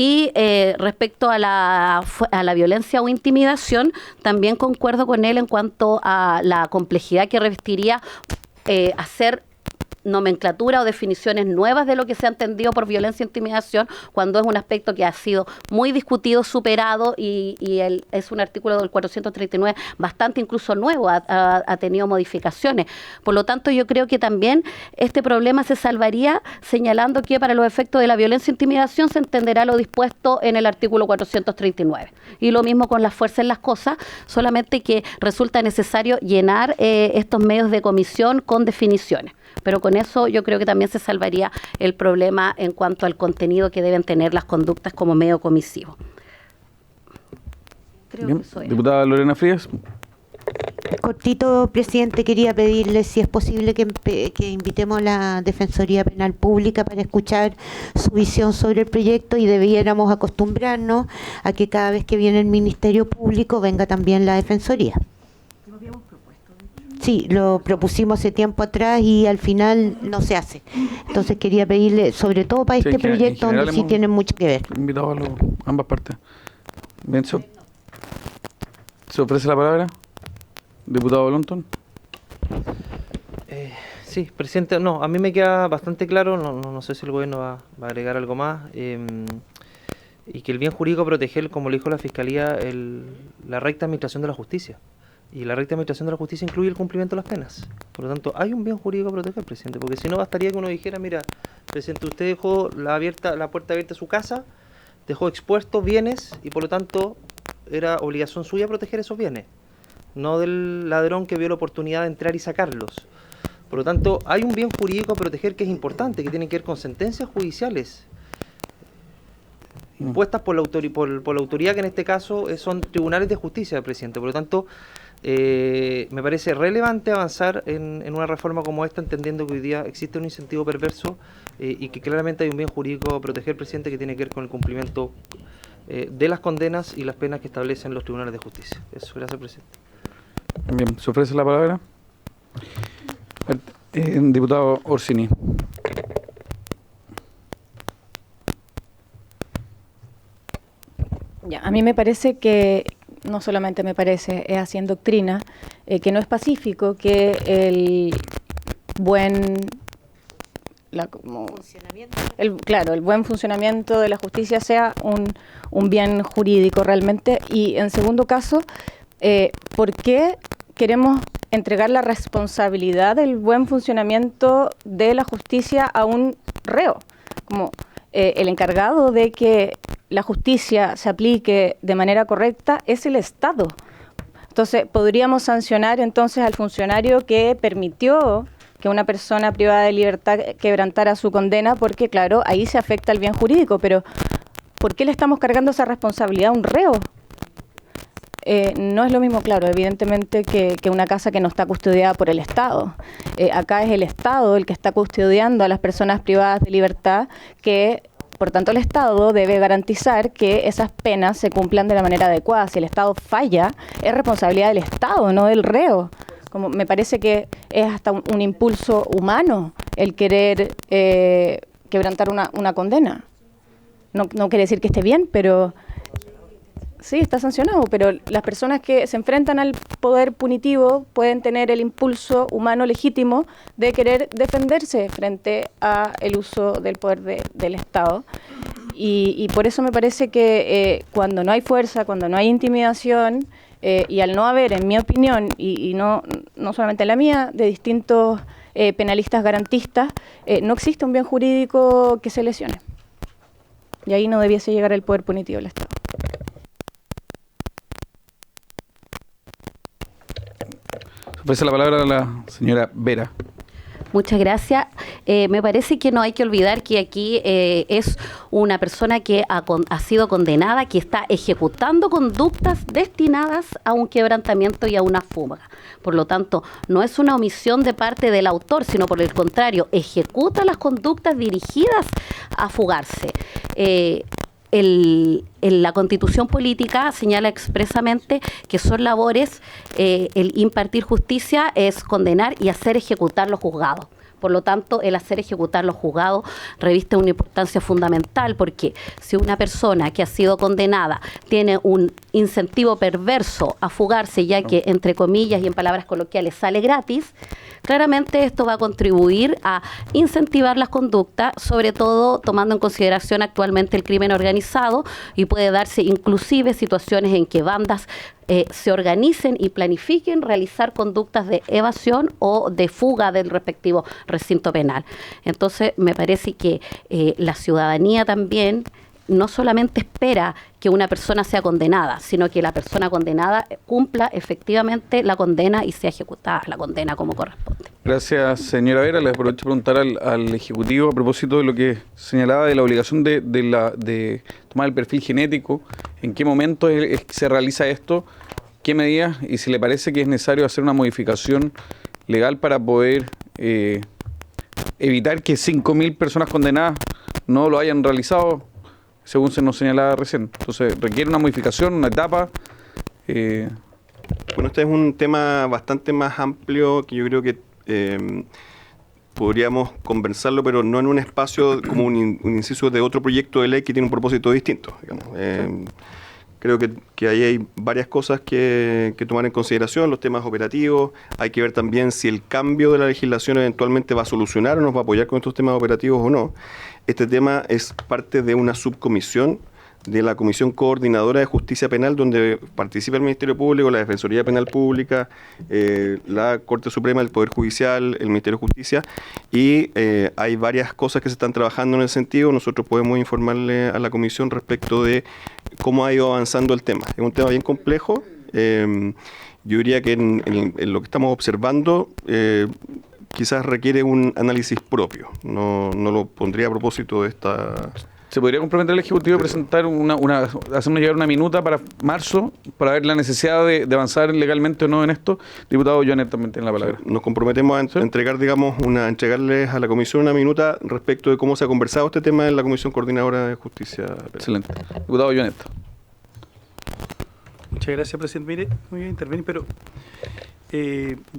Y respecto a la violencia o intimidación, también concuerdo con él en cuanto a la complejidad que revestiría hacer nomenclatura o definiciones nuevas de lo que se ha entendido por violencia e intimidación, cuando es un aspecto que ha sido muy discutido, superado, y es un artículo del 439 bastante incluso nuevo, ha tenido modificaciones. Por lo tanto, yo creo que también este problema se salvaría señalando que para los efectos de la violencia e intimidación se entenderá lo dispuesto en el artículo 439. Y lo mismo con la fuerza en las cosas, solamente que resulta necesario llenar estos medios de comisión con definiciones. Pero con eso yo creo que también se salvaría el problema en cuanto al contenido que deben tener las conductas como medio comisivo. Creo Bien. que eso es. Diputada Lorena Frías. Cortito, presidente, quería pedirle si es posible que invitemos a la Defensoría Penal Pública para escuchar su visión sobre el proyecto, y debiéramos acostumbrarnos a que cada vez que viene el Ministerio Público venga también la Defensoría. Sí, lo propusimos hace tiempo atrás y al final no se hace. Entonces quería pedirle, sobre todo para Sí, este proyecto donde sí tienen mucho que ver. Invitado a ambas partes. Bien, ¿se ofrece la palabra? Diputado Longton. Sí, presidente, no, a mí me queda bastante claro, no sé si el gobierno va a agregar algo más, y que el bien jurídico proteger, como lo dijo la Fiscalía, la recta administración de la justicia. Y la recta administración de la justicia incluye el cumplimiento de las penas. Por lo tanto, hay un bien jurídico a proteger, presidente, porque si no bastaría que uno dijera, mira, presidente, usted dejó la puerta abierta de su casa, dejó expuestos bienes y por lo tanto era obligación suya proteger esos bienes, no del ladrón que vio la oportunidad de entrar y sacarlos. Por lo tanto, hay un bien jurídico a proteger que es importante, que tiene que ver con sentencias judiciales impuestas por la autoridad, que en este caso son tribunales de justicia, presidente. Por lo tanto, me parece relevante avanzar en una reforma como esta, entendiendo que hoy día existe un incentivo perverso y que claramente hay un bien jurídico a proteger, presidente, que tiene que ver con el cumplimiento de las condenas y las penas que establecen los tribunales de justicia. Eso, gracias, presidente. Bien, ¿se ofrece la palabra? Diputado Orsini. Ya, a mí me parece que no solamente me parece, es así en doctrina, que no es pacífico que el buen el buen funcionamiento de la justicia sea un bien jurídico realmente. Y en segundo caso, ¿por qué queremos entregar la responsabilidad del buen funcionamiento de la justicia a un reo? Como el encargado de que la justicia se aplique de manera correcta es el Estado. Entonces, podríamos sancionar entonces al funcionario que permitió que una persona privada de libertad quebrantara su condena, porque claro, ahí se afecta el bien jurídico, pero ¿por qué le estamos cargando esa responsabilidad a un reo? No es lo mismo, claro, evidentemente que una casa que no está custodiada por el Estado. Acá es el Estado el que está custodiando a las personas privadas de libertad, que por tanto el Estado debe garantizar que esas penas se cumplan de la manera adecuada. Si el Estado falla, es responsabilidad del Estado, no del reo. Como me parece que es hasta un impulso humano el querer quebrantar una condena. No quiere decir que esté bien, pero sí, está sancionado. Pero las personas que se enfrentan al poder punitivo pueden tener el impulso humano legítimo de querer defenderse frente a el uso del poder del Estado. Y por eso me parece que cuando no hay fuerza, cuando no hay intimidación, y al no haber, en mi opinión, y no solamente la mía, de distintos penalistas garantistas, no existe un bien jurídico que se lesione. Y ahí no debiese llegar el poder punitivo del Estado. Ofrece la palabra a la señora Vera. Muchas gracias. Me parece que no hay que olvidar que aquí es una persona que ha sido condenada, que está ejecutando conductas destinadas a un quebrantamiento y a una fuga. Por lo tanto, no es una omisión de parte del autor, sino por el contrario, ejecuta las conductas dirigidas a fugarse. La Constitución política señala expresamente que son labores, el impartir justicia es condenar y hacer ejecutar los juzgados. Por lo tanto, el hacer ejecutar los juzgados reviste una importancia fundamental, porque si una persona que ha sido condenada tiene un incentivo perverso a fugarse, ya que, entre comillas y en palabras coloquiales, sale gratis, claramente esto va a contribuir a incentivar las conductas, sobre todo tomando en consideración actualmente el crimen organizado, y puede darse inclusive situaciones en que bandas se organicen y planifiquen realizar conductas de evasión o de fuga del respectivo recinto penal. Entonces, me parece que la ciudadanía también no solamente espera que una persona sea condenada, sino que la persona condenada cumpla efectivamente la condena y sea ejecutada la condena como corresponde. Gracias, señora Vera. Les aprovecho de preguntar al Ejecutivo a propósito de lo que señalaba de la obligación de tomar el perfil genético. ¿En qué momento se realiza esto? ¿Qué medidas? Y si le parece que es necesario hacer una modificación legal para poder evitar que 5.000 personas condenadas no lo hayan realizado, según se nos señalaba recién. Entonces, requiere una modificación, una etapa. Bueno, este es un tema bastante más amplio que yo creo que podríamos conversarlo, pero no en un espacio como un inciso de otro proyecto de ley que tiene un propósito distinto, digamos. Creo que ahí hay varias cosas que tomar en consideración, los temas operativos. Hay que ver también si el cambio de la legislación eventualmente va a solucionar o nos va a apoyar con estos temas operativos o no. Este tema es parte de una subcomisión de la Comisión Coordinadora de Justicia Penal, donde participa el Ministerio Público, la Defensoría Penal Pública, la Corte Suprema, el Poder Judicial, el Ministerio de Justicia, y hay varias cosas que se están trabajando en ese sentido. Nosotros podemos informarle a la Comisión respecto de cómo ha ido avanzando el tema. Es un tema bien complejo. Yo diría que en lo que estamos observando quizás requiere un análisis propio. No lo pondría a propósito de esta... ¿Se podría comprometer el Ejecutivo a presentar hacernos llegar una minuta para marzo para ver la necesidad de avanzar legalmente o no en esto? Diputado Joanet también tiene la palabra. Nos comprometemos a entregarles a la Comisión una minuta respecto de cómo se ha conversado este tema en la Comisión Coordinadora de Justicia Penal. Excelente. Diputado Joanet. Muchas gracias, presidente. Mire, no voy a intervenir, pero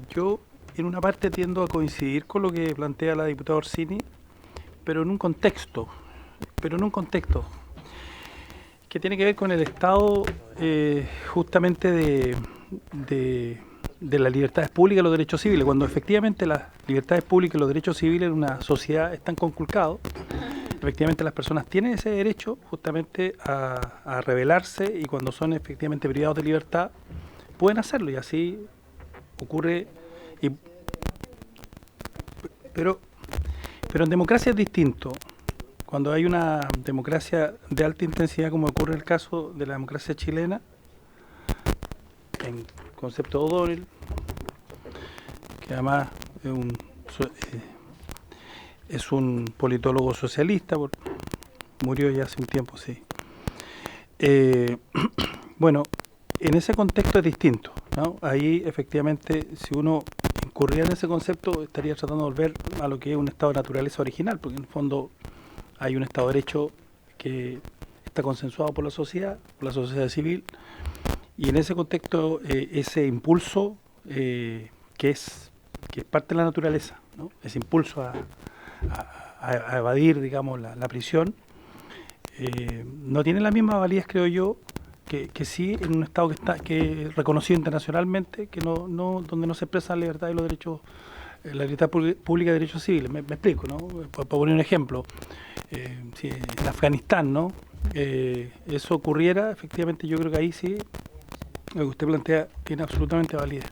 yo en una parte tiendo a coincidir con lo que plantea la diputada Orsini, pero en un contexto. que tiene que ver con el estado justamente de las libertades públicas y los derechos civiles. Cuando efectivamente las libertades públicas y los derechos civiles en una sociedad están conculcados, efectivamente las personas tienen ese derecho justamente a rebelarse, y cuando son efectivamente privados de libertad pueden hacerlo, y así ocurre. Pero en democracia es distinto. Cuando hay una democracia de alta intensidad, como ocurre en el caso de la democracia chilena, en concepto O'Donnell, que además es un politólogo socialista, murió ya hace un tiempo, sí. Bueno, en ese contexto es distinto, ¿no? Ahí efectivamente, si uno incurría en ese concepto, estaría tratando de volver a lo que es un estado de naturaleza original, porque en el fondo hay un estado de derecho que está consensuado por la sociedad civil, y en ese contexto ese impulso que es parte de la naturaleza, ¿no? Ese impulso a evadir, digamos, la prisión, no tiene la misma validez, creo yo, que sí en un estado que es reconocido internacionalmente, que donde no se expresa la libertad y los derechos, la libertad pública y derechos civiles. Me explico, ¿no? Para poner un ejemplo, si en Afganistán, ¿no? Eso ocurriera, efectivamente yo creo que ahí sí lo que usted plantea tiene absolutamente validez.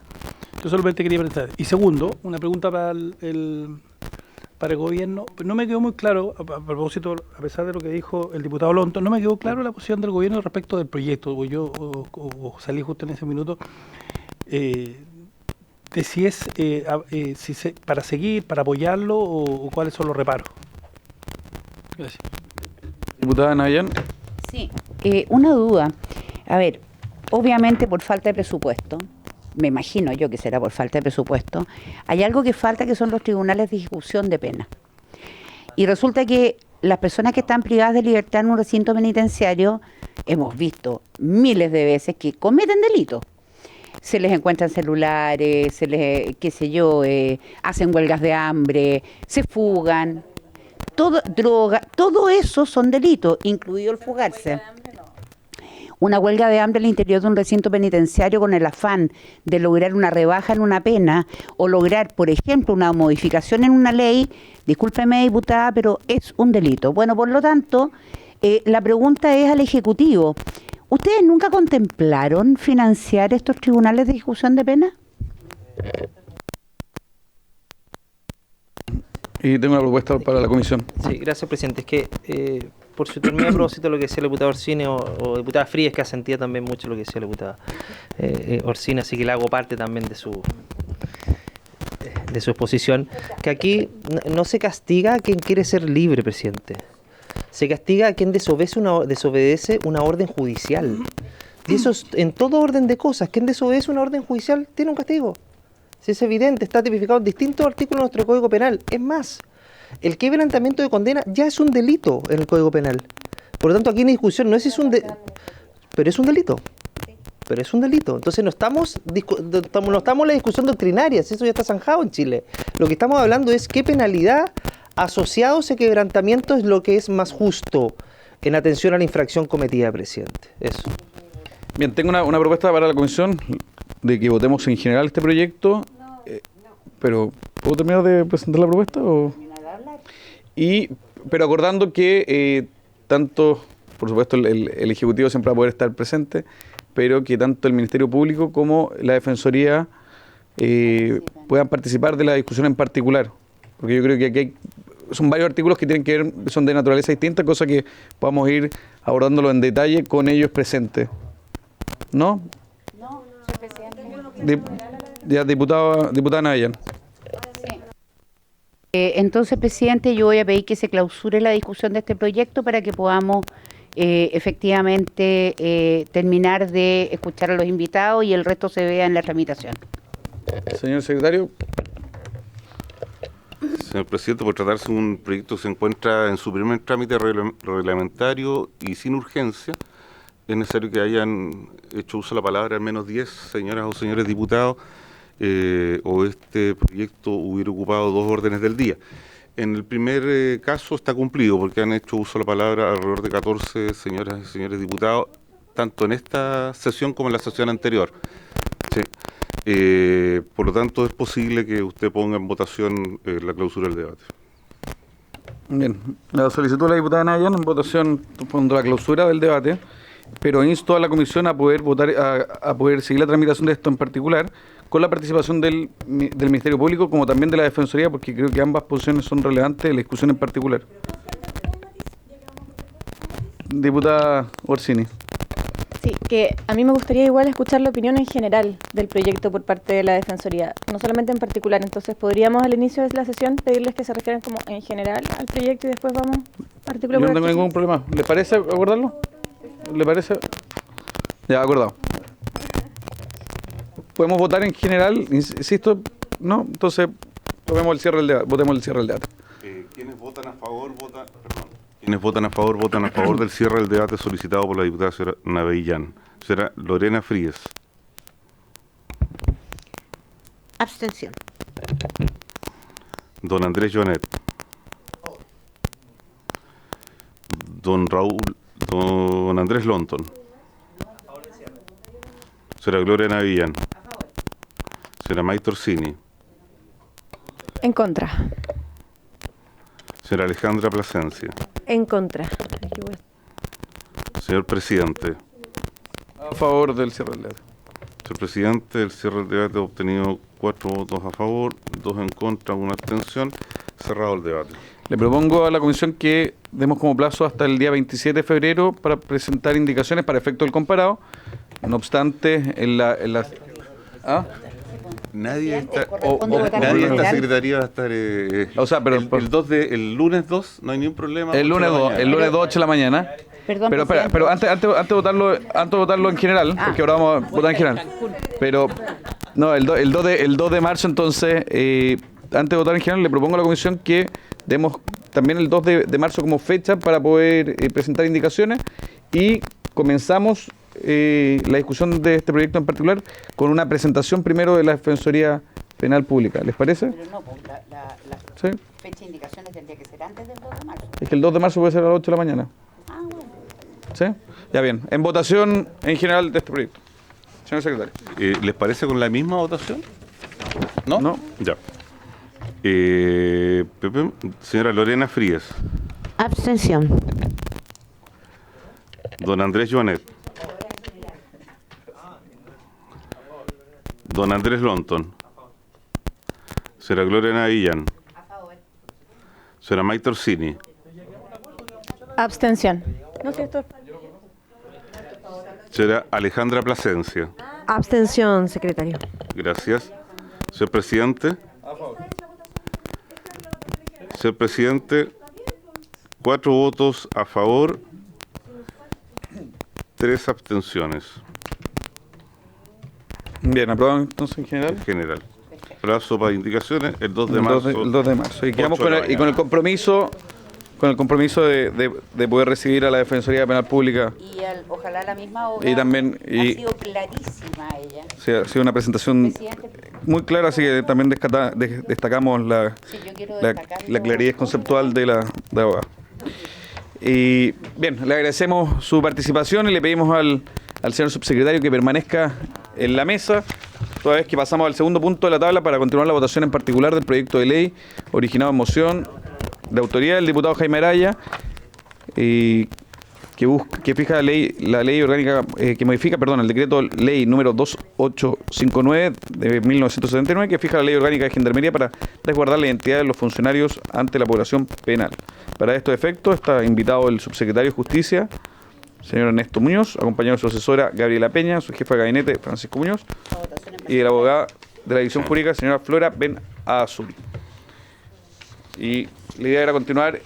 Yo solamente quería preguntar. Y segundo, una pregunta para el gobierno. No me quedó muy claro, a propósito, a pesar de lo que dijo el diputado Lonto, no me quedó claro la posición del gobierno respecto del proyecto. O salí justo en ese minuto, de si es para seguir, para apoyarlo, o cuáles son los reparos. Gracias. Diputada Nayan. Sí, una duda. A ver, obviamente por falta de presupuesto, me imagino yo que será por falta de presupuesto, hay algo que falta, que son los tribunales de ejecución de pena. Y resulta que las personas que están privadas de libertad en un recinto penitenciario, hemos visto miles de veces que cometen delitos. Se les encuentran celulares, se les, qué sé yo, hacen huelgas de hambre, se fugan, droga, todo eso son delitos, incluido el fugarse. Una huelga de hambre al interior de un recinto penitenciario con el afán de lograr una rebaja en una pena o lograr, por ejemplo, una modificación en una ley, discúlpeme, diputada, pero es un delito. Bueno, por lo tanto, la pregunta es al Ejecutivo. ¿Ustedes nunca contemplaron financiar estos tribunales de ejecución de pena? Y tengo una propuesta para la comisión. Sí, gracias, presidente. Es que, por su terminal, a propósito de lo que decía la diputada Orsini o diputada Frías, que asentía también mucho lo que decía la diputada Orsini, así que le hago parte también de su exposición, que aquí no se castiga a quien quiere ser libre, presidente. Se castiga a quien desobedece una orden judicial. Y eso es en todo orden de cosas. Quien desobedece una orden judicial tiene un castigo. Si es evidente, está tipificado en distintos artículos de nuestro Código Penal. Es más, el quebrantamiento de condena ya es un delito en el Código Penal. Por lo tanto, aquí en discusión no es si es un delito, pero es un delito. Pero es un delito. Entonces no estamos en la discusión doctrinaria, eso ya está zanjado en Chile. Lo que estamos hablando es qué penalidad asociado a ese quebrantamiento es lo que es más justo en atención a la infracción cometida, presidente. Eso. Bien, tengo una propuesta para la comisión de que votemos en general este proyecto, pero ¿puedo terminar de presentar la propuesta? Pero acordando que tanto, por supuesto, el Ejecutivo siempre va a poder estar presente, pero que tanto el Ministerio Público como la Defensoría puedan participar de la discusión en particular, porque yo creo que aquí son varios artículos que tienen que ver, son de naturaleza distinta, cosa que podamos ir abordándolo en detalle con ellos presentes. ¿No? No, presidente. Diputada Nayan. Sí. Entonces, presidente, yo voy a pedir que se clausure la discusión de este proyecto para que podamos efectivamente terminar de escuchar a los invitados y el resto se vea en la tramitación. Señor secretario. Señor presidente, por tratarse de un proyecto que se encuentra en su primer trámite reglamentario y sin urgencia, es necesario que hayan hecho uso de la palabra al menos 10 señoras o señores diputados, o este proyecto hubiera ocupado 2 órdenes del día. En el primer caso está cumplido porque han hecho uso de la palabra alrededor de 14 señoras y señores diputados, tanto en esta sesión como en la sesión anterior. Sí. Por lo tanto, es posible que usted ponga en votación la clausura del debate. Bien, la solicitud de la diputada Nayan en votación poniendo la clausura del debate, pero insto a la comisión a poder votar, a poder seguir la tramitación de esto en particular, con la participación del Ministerio Público como también de la Defensoría, porque creo que ambas posiciones son relevantes de la discusión en particular. Diputada Orsini. Sí, que a mí me gustaría igual escuchar la opinión en general del proyecto por parte de la Defensoría, no solamente en particular. Entonces, ¿podríamos al inicio de la sesión pedirles que se refieran como en general al proyecto y después vamos artículo por Yo no tengo artículo? ningún problema. ¿Le parece acordarlo? ¿Le parece? Ya, acordado. ¿Podemos votar en general? Insisto, ¿no? Entonces, votemos el cierre del debate. ¿Quiénes votan a favor, Quienes votan a favor del cierre del debate solicitado por la diputada señora Navellán? Será Lorena Fríes. Abstención. Don Andrés Jonet. Don Andrés Lonton. Será Gloria Navellán. Será Maite Orsini. En contra. Será Alejandra Plasencia. En contra. Señor presidente. A favor del cierre del debate. Señor presidente, el cierre del debate ha obtenido 4 votos a favor, 2 en contra, 1 abstención. Cerrado el debate. Le propongo a la comisión que demos como plazo hasta el día 27 de febrero para presentar indicaciones para efecto del comparado. No obstante, Nadie está, corresponde votar nadie en de esta general. secretaría va a estar. O sea, pero el lunes 2 no hay ningún problema. el lunes 2 de la mañana. Perdón, Pero espera, presidente. pero antes de votarlo en general, porque ahora vamos a votar en general. Pero no, el 2 de marzo entonces, antes de votar en general, le propongo a la comisión que demos también el 2 de marzo como fecha para poder presentar indicaciones y comenzamos la discusión de este proyecto en particular con una presentación primero de la Defensoría Penal Pública. ¿Les parece? Pero no, pues la Sí. fecha de indicaciones tendría que ser antes del 2 de marzo. Es que el 2 de marzo puede ser a las 8 de la mañana. Ah, bueno. ¿Sí? Ya bien. En votación en general de este proyecto. Señor secretario. ¿Les parece con la misma votación? ¿No? No. Ya. Señora Lorena Fríes. Abstención. Don Andrés Joanet. Don Andrés Lonton. Señora Gloria Navellán. Señora Maite Orsini. Abstención. No sé, esto. Señora Alejandra Plasencia. Abstención, secretario. Gracias. Señor presidente. Señor presidente, 4 votos a favor, 3 abstenciones Bien, aprobado entonces en general. en general. Plazo para indicaciones el 2 de El marzo. 2 de marzo. Y quedamos 8 de la con el mañana. compromiso de poder recibir a la Defensoría Penal Pública. Y ojalá la misma abogada Y también- ha sido clarísima ella. Sí, ha sido una presentación Presidente, muy clara, así que también destacamos la sí, yo quiero la destacarlo. claridad conceptual de la abogada. Y bien, le agradecemos su participación y le pedimos al señor subsecretario que permanezca en la mesa, toda vez que pasamos al segundo punto de la tabla para continuar la votación en particular del proyecto de ley originado en moción de autoría del diputado Jaime Araya, que fija la ley orgánica, que modifica, el decreto ley número 2859 de 1979, que fija la ley orgánica de Gendarmería para resguardar la identidad de los funcionarios ante la población penal. Para estos efectos está invitado el subsecretario de Justicia, señor Ernesto Muñoz, acompañado de su asesora Gabriela Peña, su jefa de gabinete Francisco Muñoz, y de la abogada de la división jurídica, señora Flora Ben Azul. Y la idea era continuar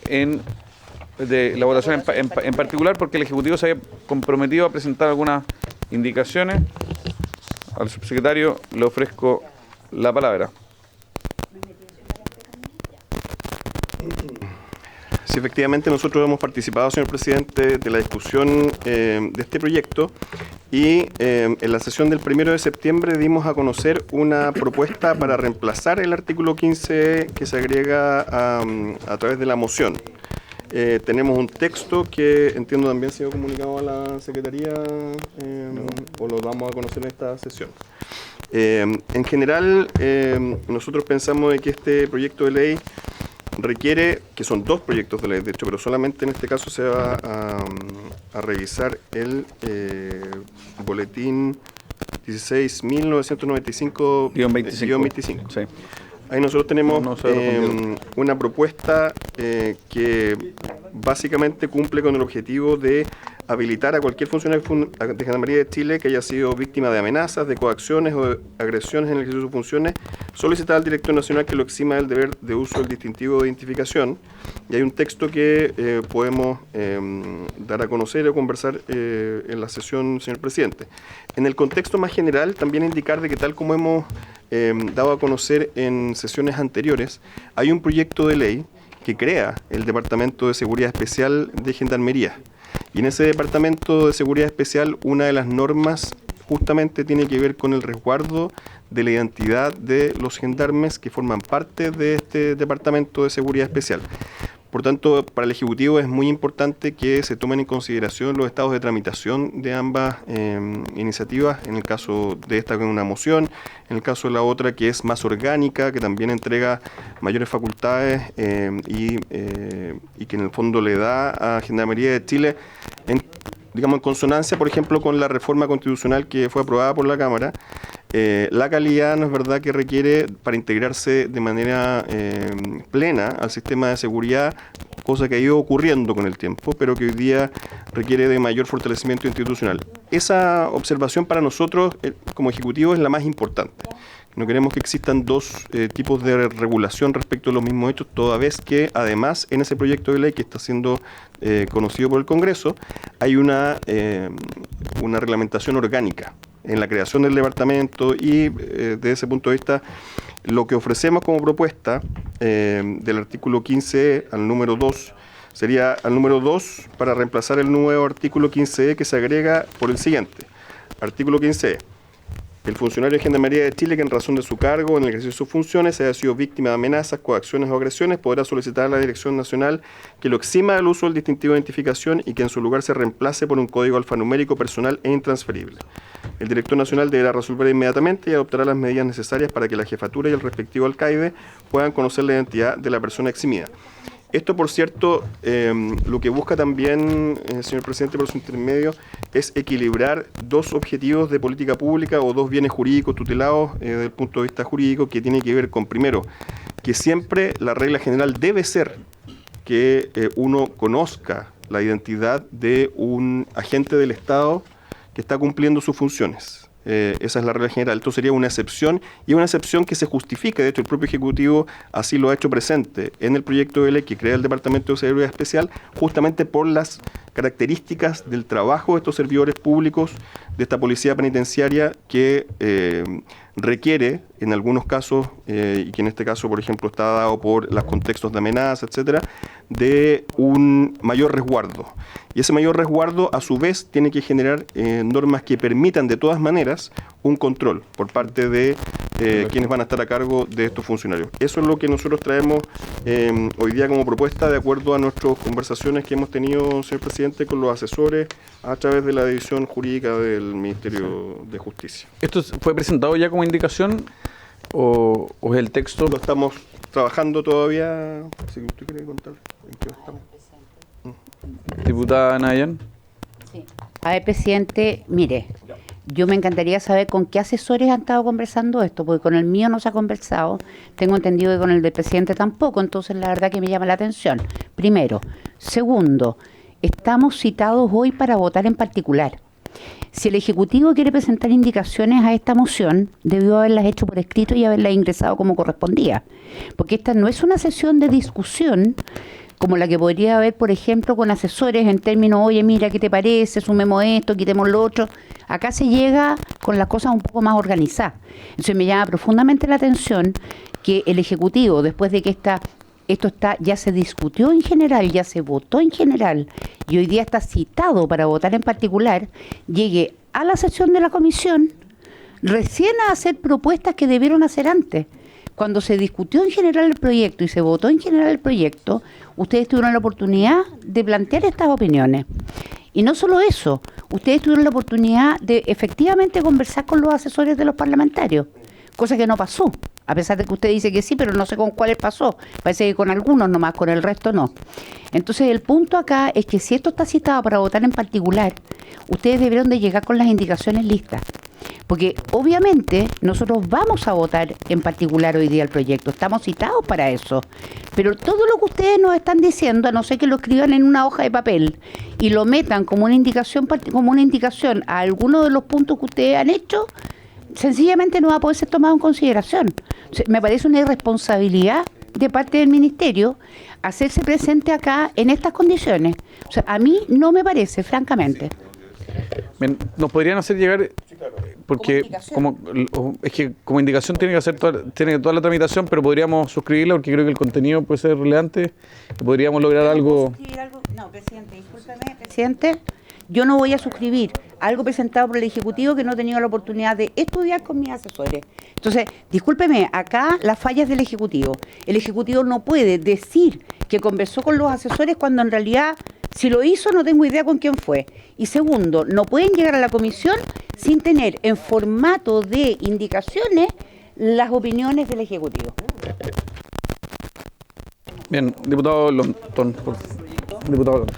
de la votación en particular porque el Ejecutivo se había comprometido a presentar algunas indicaciones. Al subsecretario le ofrezco la palabra. Sí, efectivamente nosotros hemos participado, señor presidente, de la discusión de este proyecto Y en la sesión del 1 de septiembre dimos a conocer una propuesta para reemplazar el artículo 15 que se agrega a través de la moción. Tenemos un texto que entiendo también ha sido comunicado a la Secretaría o lo damos a conocer en esta sesión. En general, nosotros pensamos de que este proyecto de ley requiere, que son dos proyectos de ley, de hecho, pero solamente en este caso se va a revisar el boletín 16.995-25. Sí. Ahí nosotros tenemos una propuesta que básicamente cumple con el objetivo de habilitar a cualquier funcionario de Gendarmería de Chile que haya sido víctima de amenazas, de coacciones o de agresiones en el ejercicio de sus funciones, solicitar al director nacional que lo exima del deber de uso del distintivo de identificación. Y hay un texto que podemos dar a conocer o conversar en la sesión, señor presidente. En el contexto más general, también indicar de que tal como hemos dado a conocer en sesiones anteriores, hay un proyecto de ley que crea el Departamento de Seguridad Especial de Gendarmería. Y en ese Departamento de Seguridad Especial, una de las normas justamente tiene que ver con el resguardo de la identidad de los gendarmes que forman parte de este Departamento de Seguridad Especial. Por tanto, para el Ejecutivo es muy importante que se tomen en consideración los estados de tramitación de ambas iniciativas, en el caso de esta con una moción, en el caso de la otra que es más orgánica, que también entrega mayores facultades y que en el fondo le da a Gendarmería de Chile, en consonancia, por ejemplo, con la reforma constitucional que fue aprobada por la Cámara, la calidad no es verdad que requiere para integrarse de manera plena al sistema de seguridad, cosa que ha ido ocurriendo con el tiempo, pero que hoy día requiere de mayor fortalecimiento institucional. Esa observación para nosotros como Ejecutivo es la más importante. No queremos que existan dos tipos de regulación respecto a los mismos hechos, toda vez que además en ese proyecto de ley que está siendo conocido por el Congreso hay una reglamentación orgánica en la creación del departamento y desde ese punto de vista lo que ofrecemos como propuesta del artículo 15 al número 2 sería al número 2 para reemplazar el nuevo artículo 15E que se agrega por el siguiente. Artículo 15E. El funcionario de Gendarmería de Chile que en razón de su cargo en el ejercicio de sus funciones haya sido víctima de amenazas, coacciones o agresiones podrá solicitar a la Dirección Nacional que lo exima del uso del distintivo de identificación y que en su lugar se reemplace por un código alfanumérico personal e intransferible. El Director Nacional deberá resolver inmediatamente y adoptará las medidas necesarias para que la jefatura y el respectivo alcaide puedan conocer la identidad de la persona eximida. Esto, por cierto, lo que busca también, señor presidente, por su intermedio, es equilibrar dos objetivos de política pública o dos bienes jurídicos tutelados desde el punto de vista jurídico que tiene que ver con, primero, que siempre la regla general debe ser que uno conozca la identidad de un agente del Estado que está cumpliendo sus funciones. Esa es la regla general. Esto sería una excepción y una excepción que se justifica. De hecho, el propio Ejecutivo así lo ha hecho presente en el proyecto de ley que crea el Departamento de Seguridad Especial, justamente por las características del trabajo de estos servidores públicos de esta policía penitenciaria que requiere, en algunos casos, y que en este caso, por ejemplo, está dado por los contextos de amenaza, etcétera, de un mayor resguardo. Y ese mayor resguardo, a su vez, tiene que generar normas que permitan, de todas maneras, un control por parte de quienes van a estar a cargo de estos funcionarios. Eso es lo que nosotros traemos hoy día como propuesta, de acuerdo a nuestras conversaciones que hemos tenido, señor presidente, con los asesores a través de la división jurídica del Ministerio de Justicia. ¿Esto fue presentado ya como indicación o es el texto? Lo estamos trabajando todavía. Si usted quiere contar en qué estamos. Diputada Nayan. Sí. A ver, presidente, mire, yo me encantaría saber con qué asesores han estado conversando esto, porque con el mío no se ha conversado, tengo entendido que con el del presidente tampoco, entonces la verdad que me llama la atención. Primero. Segundo, estamos citados hoy para votar en particular. Si el Ejecutivo quiere presentar indicaciones a esta moción, debió haberlas hecho por escrito y haberlas ingresado como correspondía, porque esta no es una sesión de discusión como la que podría haber, por ejemplo, con asesores en términos, oye, mira, ¿qué te parece? Sumemos esto, quitemos lo otro. Acá se llega con las cosas un poco más organizadas. Entonces me llama profundamente la atención que el Ejecutivo, después de que ya se discutió en general, ya se votó en general, y hoy día está citado para votar en particular, llegue a la sesión de la comisión recién a hacer propuestas que debieron hacer antes. Cuando se discutió en general el proyecto y se votó en general el proyecto, ustedes tuvieron la oportunidad de plantear estas opiniones. Y no solo eso, ustedes tuvieron la oportunidad de efectivamente conversar con los asesores de los parlamentarios, cosa que no pasó, a pesar de que usted dice que sí, pero no sé con cuáles pasó. Parece que con algunos nomás, con el resto no. Entonces el punto acá es que si esto está citado para votar en particular, ustedes debieron de llegar con las indicaciones listas. Porque obviamente nosotros vamos a votar en particular hoy día el proyecto, estamos citados para eso. Pero todo lo que ustedes nos están diciendo, a no ser que lo escriban en una hoja de papel y lo metan como una indicación a alguno de los puntos que ustedes han hecho, sencillamente no va a poder ser tomado en consideración. O sea, me parece una irresponsabilidad de parte del Ministerio hacerse presente acá en estas condiciones. O sea, a mí no me parece, francamente. Bien, nos podrían hacer llegar, porque es que como indicación tiene que hacer toda la tramitación, pero podríamos suscribirla porque creo que el contenido puede ser relevante y podríamos lograr algo. No, presidente, discúlpeme, presidente, yo no voy a suscribir algo presentado por el Ejecutivo que no he tenido la oportunidad de estudiar con mis asesores. Entonces, discúlpeme, acá las fallas del Ejecutivo. El Ejecutivo no puede decir que conversó con los asesores cuando en realidad, si lo hizo, no tengo idea con quién fue. Y segundo, no pueden llegar a la comisión sin tener en formato de indicaciones las opiniones del Ejecutivo. Bien, diputado Lontón. Diputado Lontón.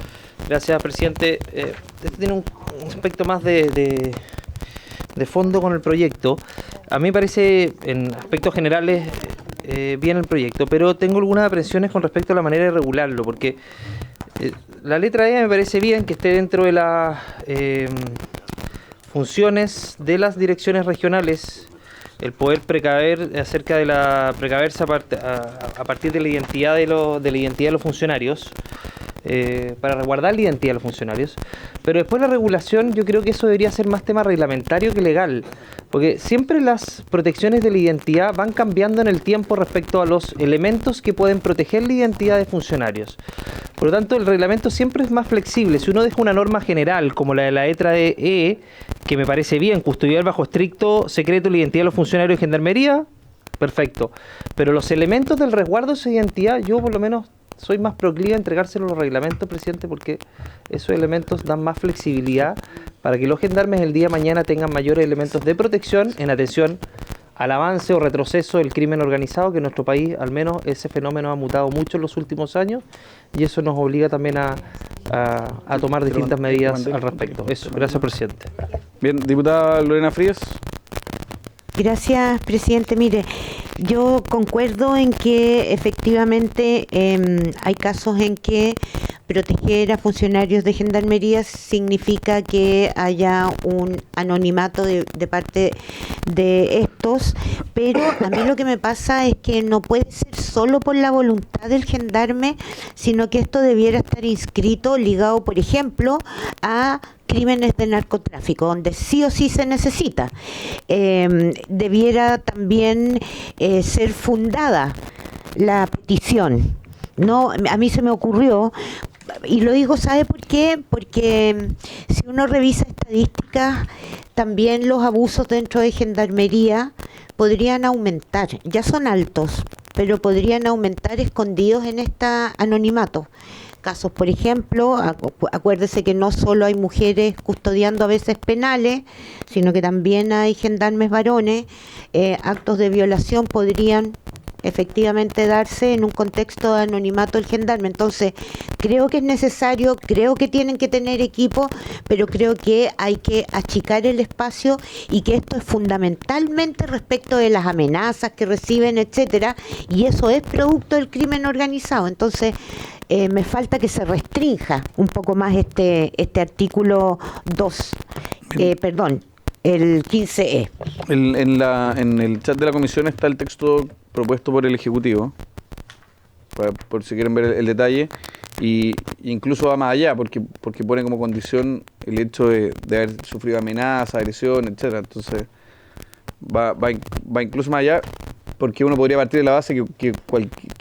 Gracias, presidente. Esto tiene un aspecto más de fondo con el proyecto. A mí me parece, en aspectos generales, bien el proyecto, pero tengo algunas aprensiones con respecto a la manera de regularlo, porque la letra E me parece bien que esté dentro de las funciones de las direcciones regionales, el poder precaver acerca de precaverse a partir de la identidad de la identidad de los funcionarios. Para resguardar la identidad de los funcionarios, pero después la regulación, yo creo que eso debería ser más tema reglamentario que legal, porque siempre las protecciones de la identidad van cambiando en el tiempo respecto a los elementos que pueden proteger la identidad de funcionarios. Por lo tanto, el reglamento siempre es más flexible. Si uno deja una norma general como la de la letra E, que me parece bien, custodiar bajo estricto secreto la identidad de los funcionarios de Gendarmería, perfecto, pero los elementos del resguardo de esa identidad, yo por lo menos soy más proclive a entregárselo a los reglamentos, presidente, porque esos elementos dan más flexibilidad para que los gendarmes el día de mañana tengan mayores elementos de protección en atención al avance o retroceso del crimen organizado, que en nuestro país al menos ese fenómeno ha mutado mucho en los últimos años y eso nos obliga también a tomar distintas medidas al respecto. Eso, gracias, presidente. Bien, diputada Lorena Frías. Gracias, presidente. Mire, yo concuerdo en que efectivamente hay casos en que proteger a funcionarios de Gendarmería significa que haya un anonimato de parte de estos, pero a mí lo que me pasa es que no puede ser solo por la voluntad del gendarme, sino que esto debiera estar inscrito, ligado, por ejemplo, a crímenes de narcotráfico, donde sí o sí se necesita. Debiera también ser fundada la petición. No, a mí se me ocurrió, y lo digo, ¿sabe por qué? Porque si uno revisa estadísticas, también los abusos dentro de Gendarmería podrían aumentar. Ya son altos, pero podrían aumentar escondidos en este anonimato. Casos, por ejemplo, acuérdese que no solo hay mujeres custodiando a veces penales, sino que también hay gendarmes varones. Actos de violación podrían efectivamente darse en un contexto de anonimato del gendarme. Entonces, creo que es necesario, creo que tienen que tener equipo, pero creo que hay que achicar el espacio y que esto es fundamentalmente respecto de las amenazas que reciben, etcétera, y eso es producto del crimen organizado. Entonces, me falta que se restrinja un poco más este artículo 2, perdón, el 15E. En el chat de la comisión está el texto propuesto por el Ejecutivo, por si quieren ver el detalle, y incluso va más allá, porque pone como condición el hecho de haber sufrido amenaza, agresión, etcétera. Entonces va incluso más allá, porque uno podría partir de la base que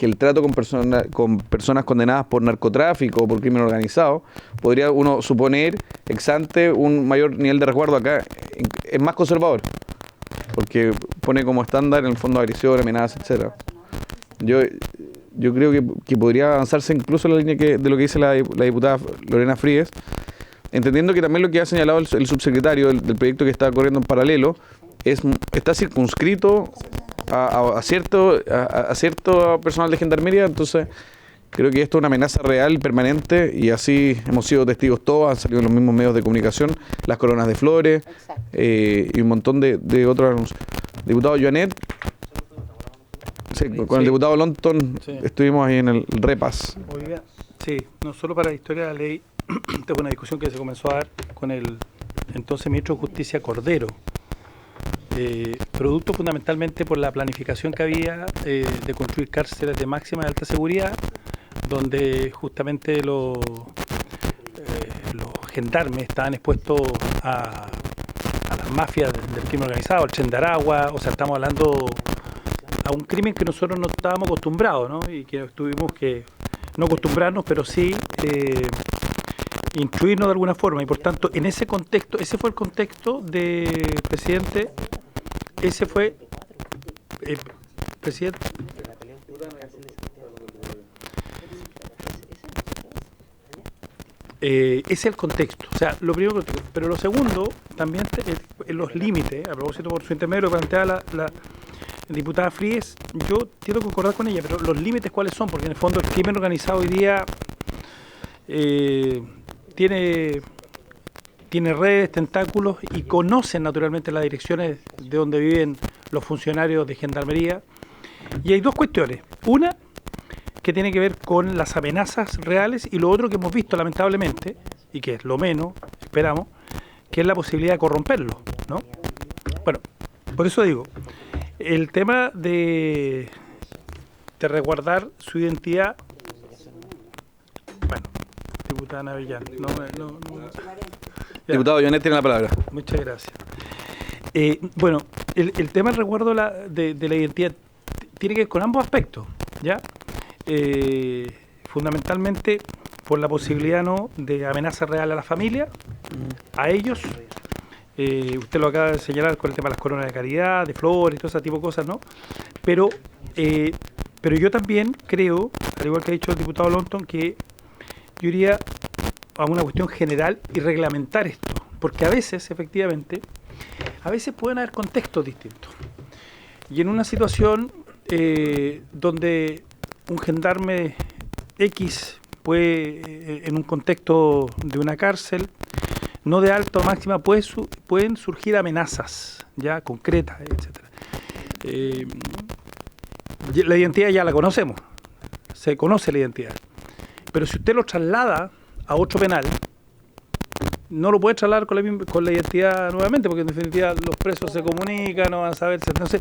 el trato con personas condenadas por narcotráfico o por crimen organizado, podría uno suponer ex ante un mayor nivel de resguardo. Acá es más conservador, porque pone como estándar en el fondo agresión, amenazas, etcétera. Yo creo que podría avanzarse incluso en la línea de lo que dice la diputada Lorena Fríguez, entendiendo que también lo que ha señalado el subsecretario del proyecto que está corriendo en paralelo está circunscrito a cierto personal de gendarmería. Entonces creo que esto es una amenaza real, permanente, y así hemos sido testigos todos, han salido en los mismos medios de comunicación, las coronas de flores y un montón de otros anuncios. Diputado Joanet, sí, con el diputado Longton estuvimos ahí en el repas. Oiga, sí, no solo para la historia de la ley, esta fue una discusión que se comenzó a dar con el entonces ministro de Justicia Cordero, producto fundamentalmente por la planificación que había de construir cárceles de máxima y alta seguridad, donde justamente los gendarmes estaban expuestos a las mafias del crimen organizado, al tren de Aragua. O sea, estamos hablando a un crimen que nosotros no estábamos acostumbrados, ¿no? Y que tuvimos que no acostumbrarnos, pero sí instruirnos de alguna forma. Y por tanto, en ese contexto, ese fue el contexto de presidente, ese fue presidente. Ese es el contexto, o sea, lo primero, pero lo segundo, también en los límites, a propósito por su intermedio, que plantea la diputada Fríes, yo quiero concordar con ella, pero los límites cuáles son, porque en el fondo el crimen organizado hoy día tiene redes, tentáculos, y conocen naturalmente las direcciones de donde viven los funcionarios de gendarmería. Y hay dos cuestiones. Una, que tiene que ver con las amenazas reales, y lo otro que hemos visto lamentablemente, y que es lo menos, esperamos, que es la posibilidad de corromperlo, ¿no? Bueno, por eso digo, el tema de resguardar su identidad, bueno, diputada Navellán, Diputado Joanet tiene la palabra. Muchas gracias. Bueno, el tema del resguardo de la identidad tiene que ver con ambos aspectos, ¿ya? Fundamentalmente por la posibilidad, ¿no?, de amenaza real a la familia, a ellos. Usted lo acaba de señalar con el tema de las coronas de caridad, de flores y todo ese tipo de cosas, ¿no? Pero yo también creo, al igual que ha dicho el diputado Longton, que yo iría a una cuestión general y reglamentar esto, porque a veces, efectivamente, pueden haber contextos distintos. Y en una situación donde un gendarme X puede, en un contexto de una cárcel, no de alta o máxima, pueden surgir amenazas ya concretas, etcétera. La identidad ya la conocemos, se conoce la identidad, pero si usted lo traslada a otro penal, no lo puede trasladar con la identidad nuevamente, porque en definitiva los presos se comunican, no van a saber. Entonces,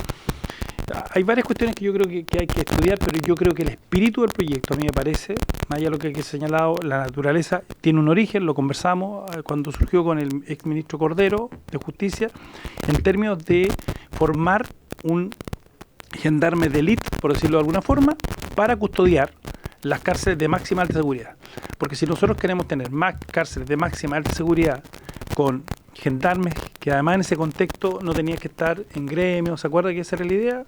hay varias cuestiones que yo creo que hay que estudiar, pero yo creo que el espíritu del proyecto, a mí me parece, más allá de lo que he señalado, la naturaleza tiene un origen, lo conversamos cuando surgió con el exministro Cordero de Justicia, en términos de formar un gendarme de élite, por decirlo de alguna forma, para custodiar las cárceles de máxima alta seguridad. Porque si nosotros queremos tener más cárceles de máxima alta seguridad con gendarmes que además en ese contexto no tenían que estar en gremios, ¿se acuerda que esa era la idea?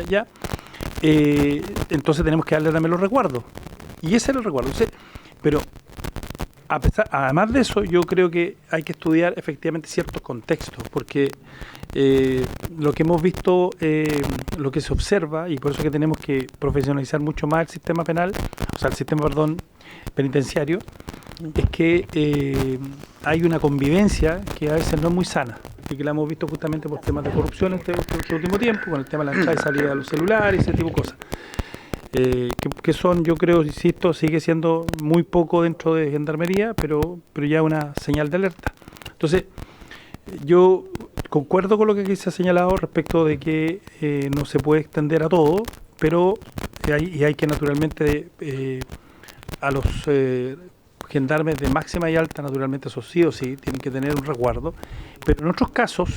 ¿Ya? Entonces tenemos que darle también los resguardos. Y ese era el resguardo. Pero además de eso, yo creo que hay que estudiar efectivamente ciertos contextos, porque lo que hemos visto, lo que se observa, y por eso es que tenemos que profesionalizar mucho más el sistema penal, penitenciario, es que hay una convivencia que a veces no es muy sana, y que la hemos visto justamente por temas de corrupción en este último tiempo, con el tema de la entrada y salida de los celulares, ese tipo de cosas. Que son, yo creo, insisto, sigue siendo muy poco dentro de gendarmería, pero ya una señal de alerta. Entonces, yo concuerdo con lo que aquí se ha señalado respecto de que no se puede extender a todo, pero hay que naturalmente a los gendarmes de máxima y alta, naturalmente, eso sí o sí, tienen que tener un resguardo, pero en otros casos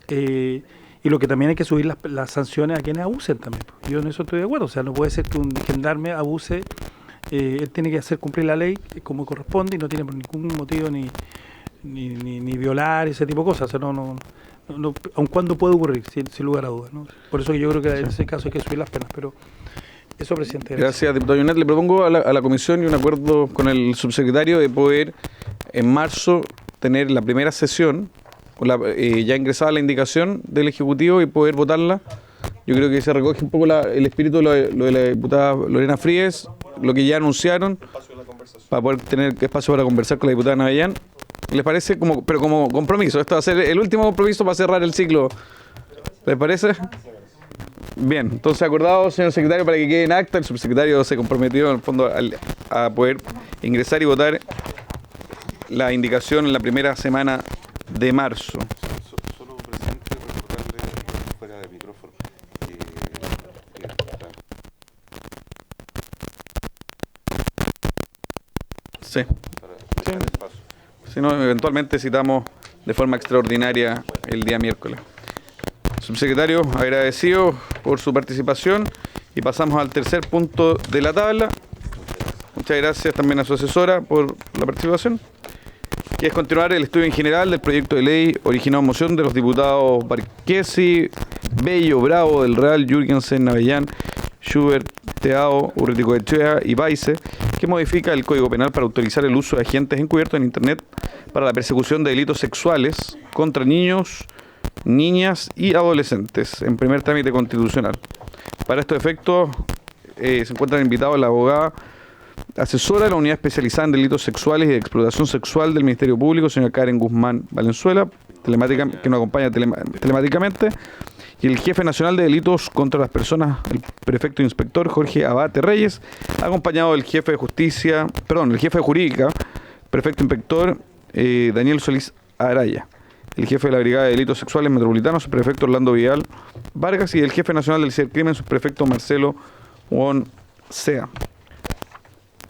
es Y lo que también hay que subir las sanciones a quienes abusen también. Yo en eso estoy de acuerdo. O sea, no puede ser que un gendarme abuse. Él tiene que hacer cumplir la ley como corresponde y no tiene por ningún motivo ni violar ese tipo de cosas. O sea, aun cuando puede ocurrir, sin lugar a dudas, ¿no? Por eso yo creo que en ese caso hay que subir las penas. Pero eso, presidente. Gracias, diputado Yunet. Le propongo a la comisión y un acuerdo con el subsecretario de poder en marzo tener la primera sesión, ya ingresada la indicación del Ejecutivo y poder votarla. Yo creo que se recoge un poco el espíritu de lo de la diputada Lorena Fríes, lo que ya anunciaron, para poder tener espacio para conversar con la diputada Navellán. ¿Les parece? Pero como compromiso, esto va a ser el último compromiso para cerrar el ciclo. ¿Les parece? Bien, entonces acordado, señor secretario, para que quede en acta, el subsecretario se comprometió en el fondo a poder ingresar y votar la indicación en la primera semana de marzo. Solo, presidente, recordarle fuera de micrófono. Sí. Si no, eventualmente citamos de forma extraordinaria el día miércoles. Subsecretario, agradecido por su participación y pasamos al tercer punto de la tabla. Muchas gracias también a su asesora por la participación, que es continuar el estudio en general del proyecto de ley originado en moción de los diputados Barquesi, Bello, Bravo, Del Real, Jürgensen, Navellán, Schubert, Teao, Urruticoechea y Paise, que modifica el Código Penal para autorizar el uso de agentes encubiertos en Internet para la persecución de delitos sexuales contra niños, niñas y adolescentes en primer trámite constitucional. Para estos efectos se encuentran invitados la abogada asesora de la Unidad Especializada en Delitos Sexuales y de Explotación Sexual del Ministerio Público, señora Karen Guzmán Valenzuela, que nos acompaña telemáticamente, y el jefe nacional de delitos contra las personas, el prefecto inspector Jorge Abate Reyes, acompañado del jefe de el jefe de jurídica, prefecto inspector Daniel Solís Araya, el jefe de la Brigada de Delitos Sexuales Metropolitanos, su prefecto Orlando Vidal Vargas, y el jefe nacional del cibercrimen, su prefecto Marcelo Won Sea.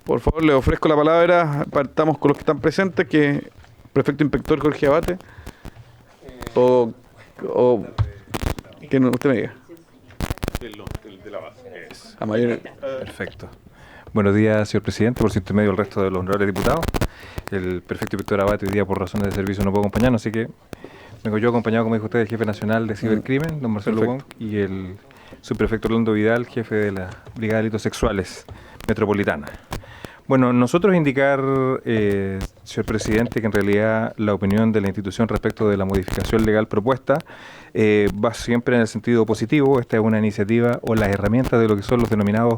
Por favor, le ofrezco la palabra, partamos con los que están presentes, que prefecto inspector Jorge Abate, o que usted me diga. El de la base. A mayor... Perfecto. Buenos días, señor presidente, por su intermedio el resto de los honorables diputados. El prefecto inspector Abate hoy día por razones de servicio no puedo acompañarnos, así que vengo yo acompañado, como dijo usted, del jefe nacional de cibercrimen, don Marcelo Wong, y el subprefecto Orlando Vidal, jefe de la Brigada de Delitos Sexuales Metropolitana. Bueno, nosotros indicar, señor presidente, que en realidad la opinión de la institución respecto de la modificación legal propuesta va siempre en el sentido positivo. Esta es una iniciativa o las herramientas de lo que son los denominados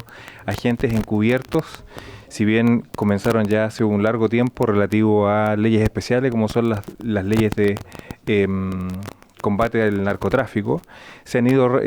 agentes encubiertos. Si bien comenzaron ya hace un largo tiempo relativo a leyes especiales, como son las leyes de combate al narcotráfico, se han ido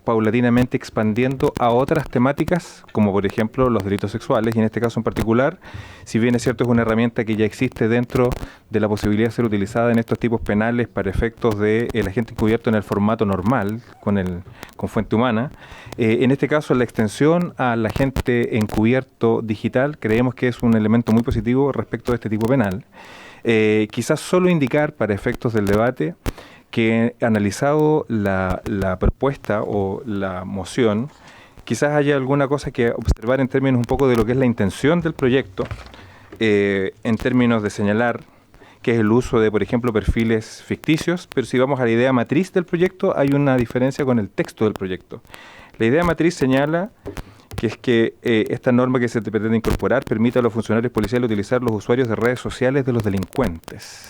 paulatinamente expandiendo a otras temáticas, como por ejemplo los delitos sexuales, y en este caso en particular, si bien es cierto es una herramienta que ya existe dentro de la posibilidad de ser utilizada en estos tipos penales para efectos del agente encubierto en el formato normal, con fuente humana, en este caso la extensión al agente encubierto digital creemos que es un elemento muy positivo respecto de este tipo penal. Quizás solo indicar para efectos del debate que analizado la propuesta o la moción, quizás haya alguna cosa que observar en términos un poco de lo que es la intención del proyecto, en términos de señalar que es el uso de, por ejemplo, perfiles ficticios, pero si vamos a la idea matriz del proyecto, hay una diferencia con el texto del proyecto. La idea matriz señala que es que esta norma que se pretende incorporar permite a los funcionarios policiales utilizar los usuarios de redes sociales de los delincuentes.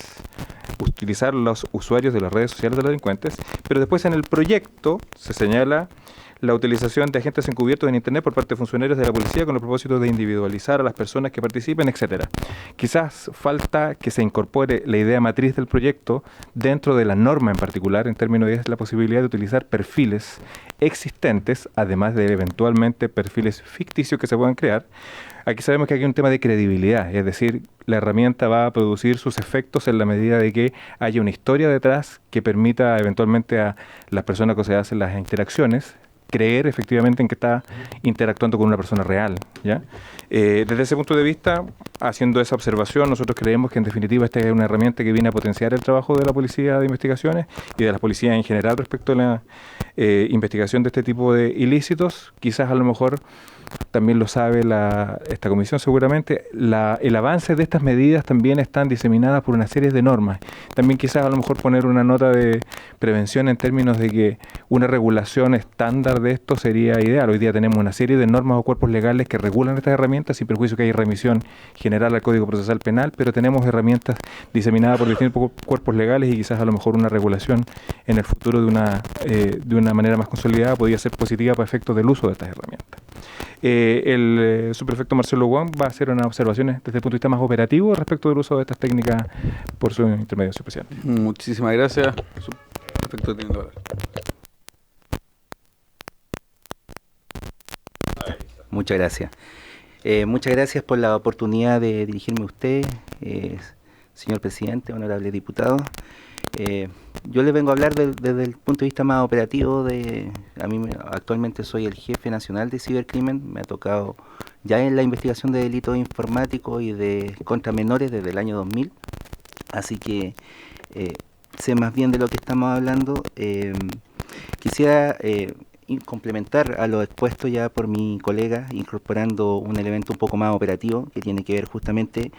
Utilizar los usuarios de las redes sociales de los delincuentes, pero después en el proyecto se señala la utilización de agentes encubiertos en Internet por parte de funcionarios de la policía con el propósito de individualizar a las personas que participen, etcétera. Quizás falta que se incorpore la idea matriz del proyecto dentro de la norma en particular, en términos de la posibilidad de utilizar perfiles existentes, además de eventualmente perfiles ficticios que se puedan crear. Aquí sabemos que hay un tema de credibilidad, es decir, la herramienta va a producir sus efectos en la medida de que haya una historia detrás que permita eventualmente a las personas que se hacen las interacciones creer efectivamente en que está interactuando con una persona real, ¿ya? Desde ese punto de vista, haciendo esa observación, nosotros creemos que en definitiva esta es una herramienta que viene a potenciar el trabajo de la Policía de Investigaciones y de las policías en general respecto a la investigación de este tipo de ilícitos. Quizás a lo mejor también lo sabe esta comisión seguramente, el avance de estas medidas también están diseminadas por una serie de normas. También quizás a lo mejor poner una nota de prevención en términos de que una regulación estándar de esto sería ideal. Hoy día tenemos una serie de normas o cuerpos legales que regulan estas herramientas, sin perjuicio que hay remisión general al Código Procesal Penal, pero tenemos herramientas diseminadas por distintos cuerpos legales y quizás a lo mejor una regulación en el futuro de una manera más consolidada podría ser positiva para efectos del uso de estas herramientas. El subprefecto Marcelo Wong va a hacer unas observaciones desde el punto de vista más operativo respecto del uso de estas técnicas por su intermedio, señor presidente. Muchísimas gracias. Subprefecto, tiene la palabra. Muchas gracias. Muchas gracias por la oportunidad de dirigirme a usted, señor presidente, honorable diputado. Yo le vengo a hablar desde el punto de vista más operativo. Actualmente soy el jefe nacional de cibercrimen. Me ha tocado ya en la investigación de delitos informáticos y de contra menores desde el año 2000. Así que sé más bien de lo que estamos hablando. Quisiera complementar a lo expuesto ya por mi colega, incorporando un elemento un poco más operativo que tiene que ver justamente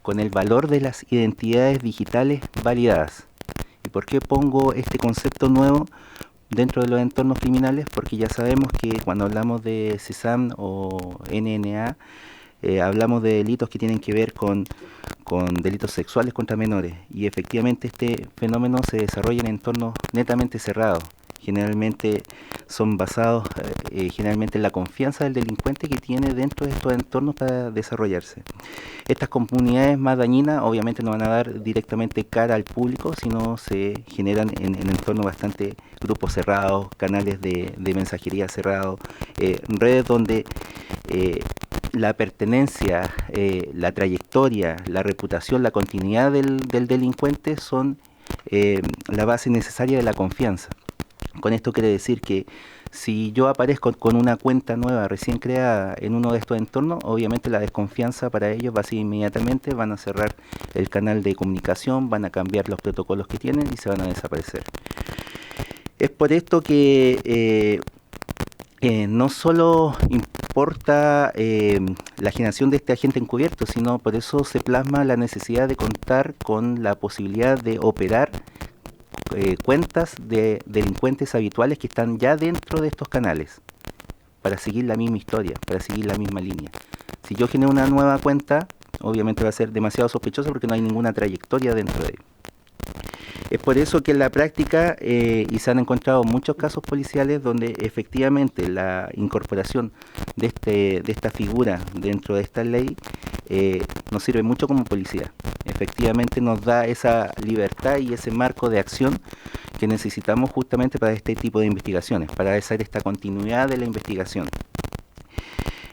con el valor de las identidades digitales validadas. ¿Y por qué pongo este concepto nuevo dentro de los entornos criminales? Porque ya sabemos que cuando hablamos de CESAM o NNA, hablamos de delitos que tienen que ver con delitos sexuales contra menores, y efectivamente este fenómeno se desarrolla en entornos netamente cerrados. Generalmente son basados generalmente en la confianza del delincuente que tiene dentro de estos entornos para desarrollarse. Estas comunidades más dañinas obviamente no van a dar directamente cara al público, sino se generan en entornos bastante grupos cerrados, canales de mensajería cerrados, redes donde la pertenencia, la trayectoria, la reputación, la continuidad del delincuente son la base necesaria de la confianza. Con esto quiere decir que si yo aparezco con una cuenta nueva recién creada en uno de estos entornos, obviamente la desconfianza para ellos va a ser inmediatamente, van a cerrar el canal de comunicación, van a cambiar los protocolos que tienen y se van a desaparecer. Es por esto que no solo importa la generación de este agente encubierto, sino por eso se plasma la necesidad de contar con la posibilidad de operar cuentas de delincuentes habituales que están ya dentro de estos canales para seguir la misma historia, para seguir la misma línea. Si yo genero una nueva cuenta, obviamente va a ser demasiado sospechoso porque no hay ninguna trayectoria dentro de él. Es por eso que en la práctica, y se han encontrado muchos casos policiales donde efectivamente la incorporación de esta figura dentro de esta ley nos sirve mucho como policía. Efectivamente nos da esa libertad y ese marco de acción que necesitamos justamente para este tipo de investigaciones, para hacer esta continuidad de la investigación.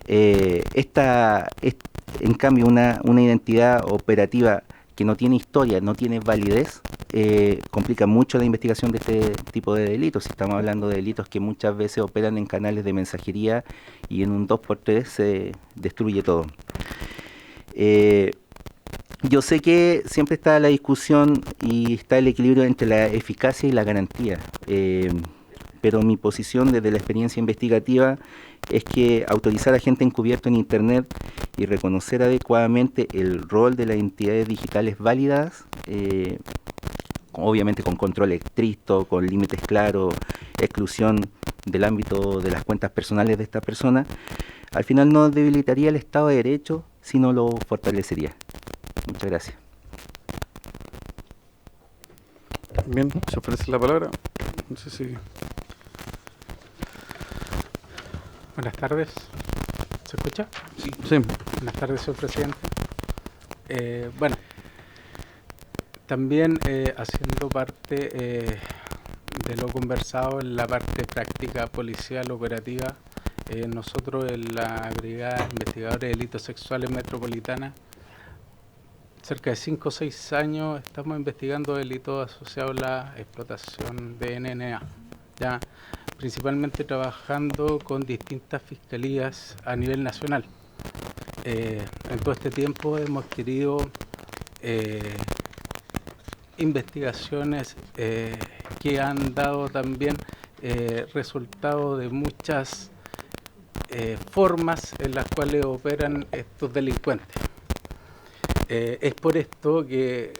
En cambio, una identidad operativa que no tiene historia, no tiene validez, complica mucho la investigación de este tipo de delitos. Si estamos hablando de delitos que muchas veces operan en canales de mensajería y en un 2x3 se destruye todo. Yo sé que siempre está la discusión y está el equilibrio entre la eficacia y la garantía, pero mi posición desde la experiencia investigativa es que autorizar a gente encubierto en Internet y reconocer adecuadamente el rol de las entidades digitales válidas, obviamente con control estricto, con límites claros, exclusión del ámbito de las cuentas personales de esta persona, al final no debilitaría el Estado de Derecho, sino lo fortalecería. Muchas gracias. Bien, se ofrece la palabra. No sé si... Buenas tardes. ¿Se escucha? Sí. Buenas tardes, señor presidente. Bueno, también haciendo parte de lo conversado en la parte práctica policial operativa, nosotros en la Brigada Investigadora de Delitos Sexuales Metropolitana, cerca de 5 o 6 años estamos investigando delitos asociados a la explotación de NNA. Ya principalmente trabajando con distintas fiscalías a nivel nacional. En todo este tiempo hemos querido investigaciones que han dado también resultado de muchas formas en las cuales operan estos delincuentes. Es por esto que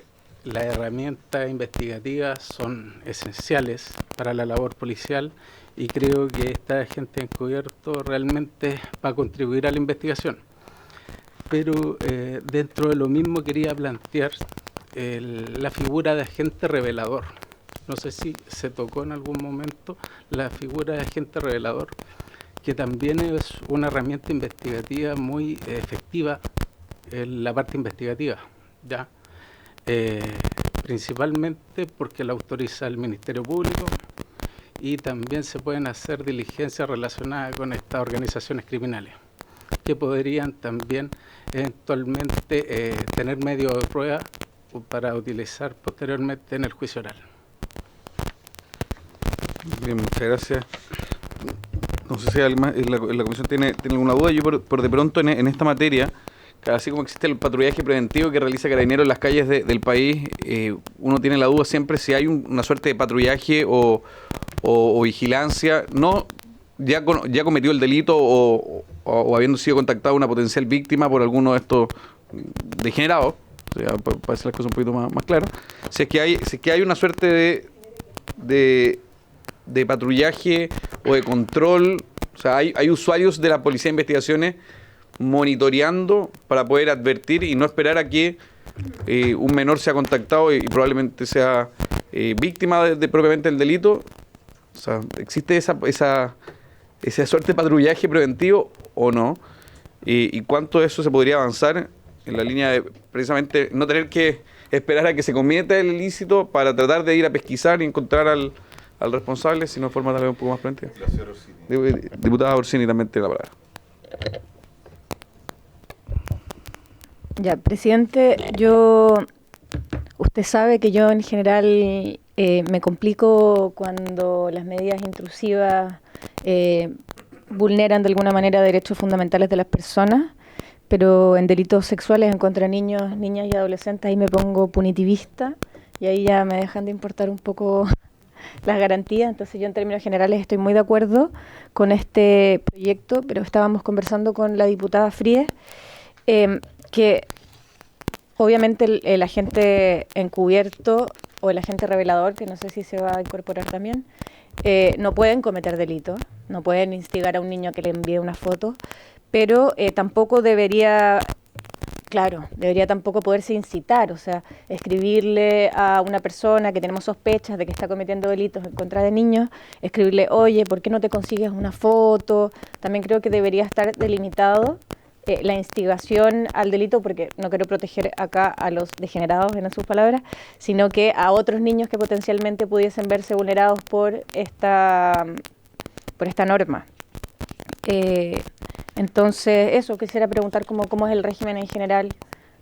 las herramientas investigativas son esenciales para la labor policial y creo que esta agente encubierto realmente va a contribuir a la investigación. Pero dentro de lo mismo quería plantear la figura de agente revelador. No sé si se tocó en algún momento la figura de agente revelador, que también es una herramienta investigativa muy efectiva en la parte investigativa, ¿ya? Principalmente porque la autoriza el Ministerio Público y también se pueden hacer diligencias relacionadas con estas organizaciones criminales, que podrían también eventualmente tener medio de prueba para utilizar posteriormente en el juicio oral. Bien, muchas gracias. No sé si alguien más en la comisión tiene alguna duda. Yo por de pronto en esta materia, así como existe el patrullaje preventivo que realiza Carabineros en las calles del país, uno tiene la duda siempre si hay una suerte de patrullaje o vigilancia, no ya cometió el delito o habiendo sido contactado una potencial víctima por alguno de estos degenerados, o sea, para hacer las cosas un poquito más claras, si es que hay una suerte de patrullaje o de control, o sea, hay usuarios de la Policía de Investigaciones monitoreando para poder advertir y no esperar a que un menor sea contactado y probablemente sea víctima de propiamente del delito. O sea, ¿existe esa suerte de patrullaje preventivo o no? ¿Y cuánto de eso se podría avanzar en la línea de precisamente no tener que esperar a que se cometa el ilícito para tratar de ir a pesquisar y encontrar al responsable, sino de forma tal vez un poco más preventiva? Diputada Orsini también tiene la palabra. Ya, presidente, usted sabe que yo en general me complico cuando las medidas intrusivas vulneran de alguna manera derechos fundamentales de las personas, pero en delitos sexuales en contra de niños, niñas y adolescentes ahí me pongo punitivista y ahí ya me dejan de importar un poco las garantías. Entonces yo en términos generales estoy muy de acuerdo con este proyecto, pero estábamos conversando con la diputada Fríes que obviamente el agente encubierto o el agente revelador, que no sé si se va a incorporar también, no pueden cometer delitos, no pueden instigar a un niño a que le envíe una foto, pero tampoco debería tampoco poderse incitar, o sea, escribirle a una persona que tenemos sospechas de que está cometiendo delitos en contra de niños, escribirle, oye, ¿por qué no te consigues una foto? También creo que debería estar delimitado la instigación al delito, porque no quiero proteger acá a los degenerados, en sus palabras, sino que a otros niños que potencialmente pudiesen verse vulnerados por esta norma. Entonces, eso, quisiera preguntar cómo es el régimen en general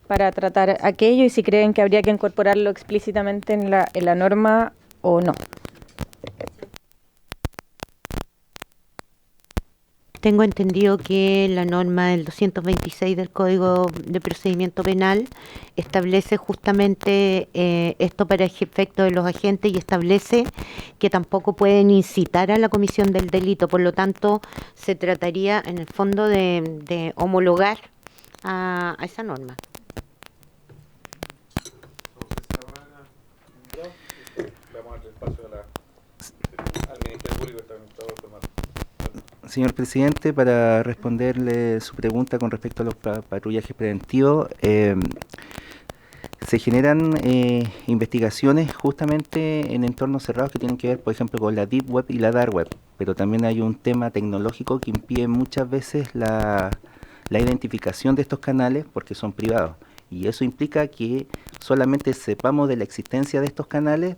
para tratar aquello y si creen que habría que incorporarlo explícitamente en la norma o no. Tengo entendido que la norma del 226 del Código de Procedimiento Penal establece justamente esto para efecto de los agentes y establece que tampoco pueden incitar a la comisión del delito. Por lo tanto, se trataría en el fondo de homologar a esa norma. Señor presidente, para responderle su pregunta con respecto a los patrullajes preventivos, se generan investigaciones justamente en entornos cerrados que tienen que ver, por ejemplo, con la Deep Web y la Dark Web, pero también hay un tema tecnológico que impide muchas veces la identificación de estos canales porque son privados. Y eso implica que solamente sepamos de la existencia de estos canales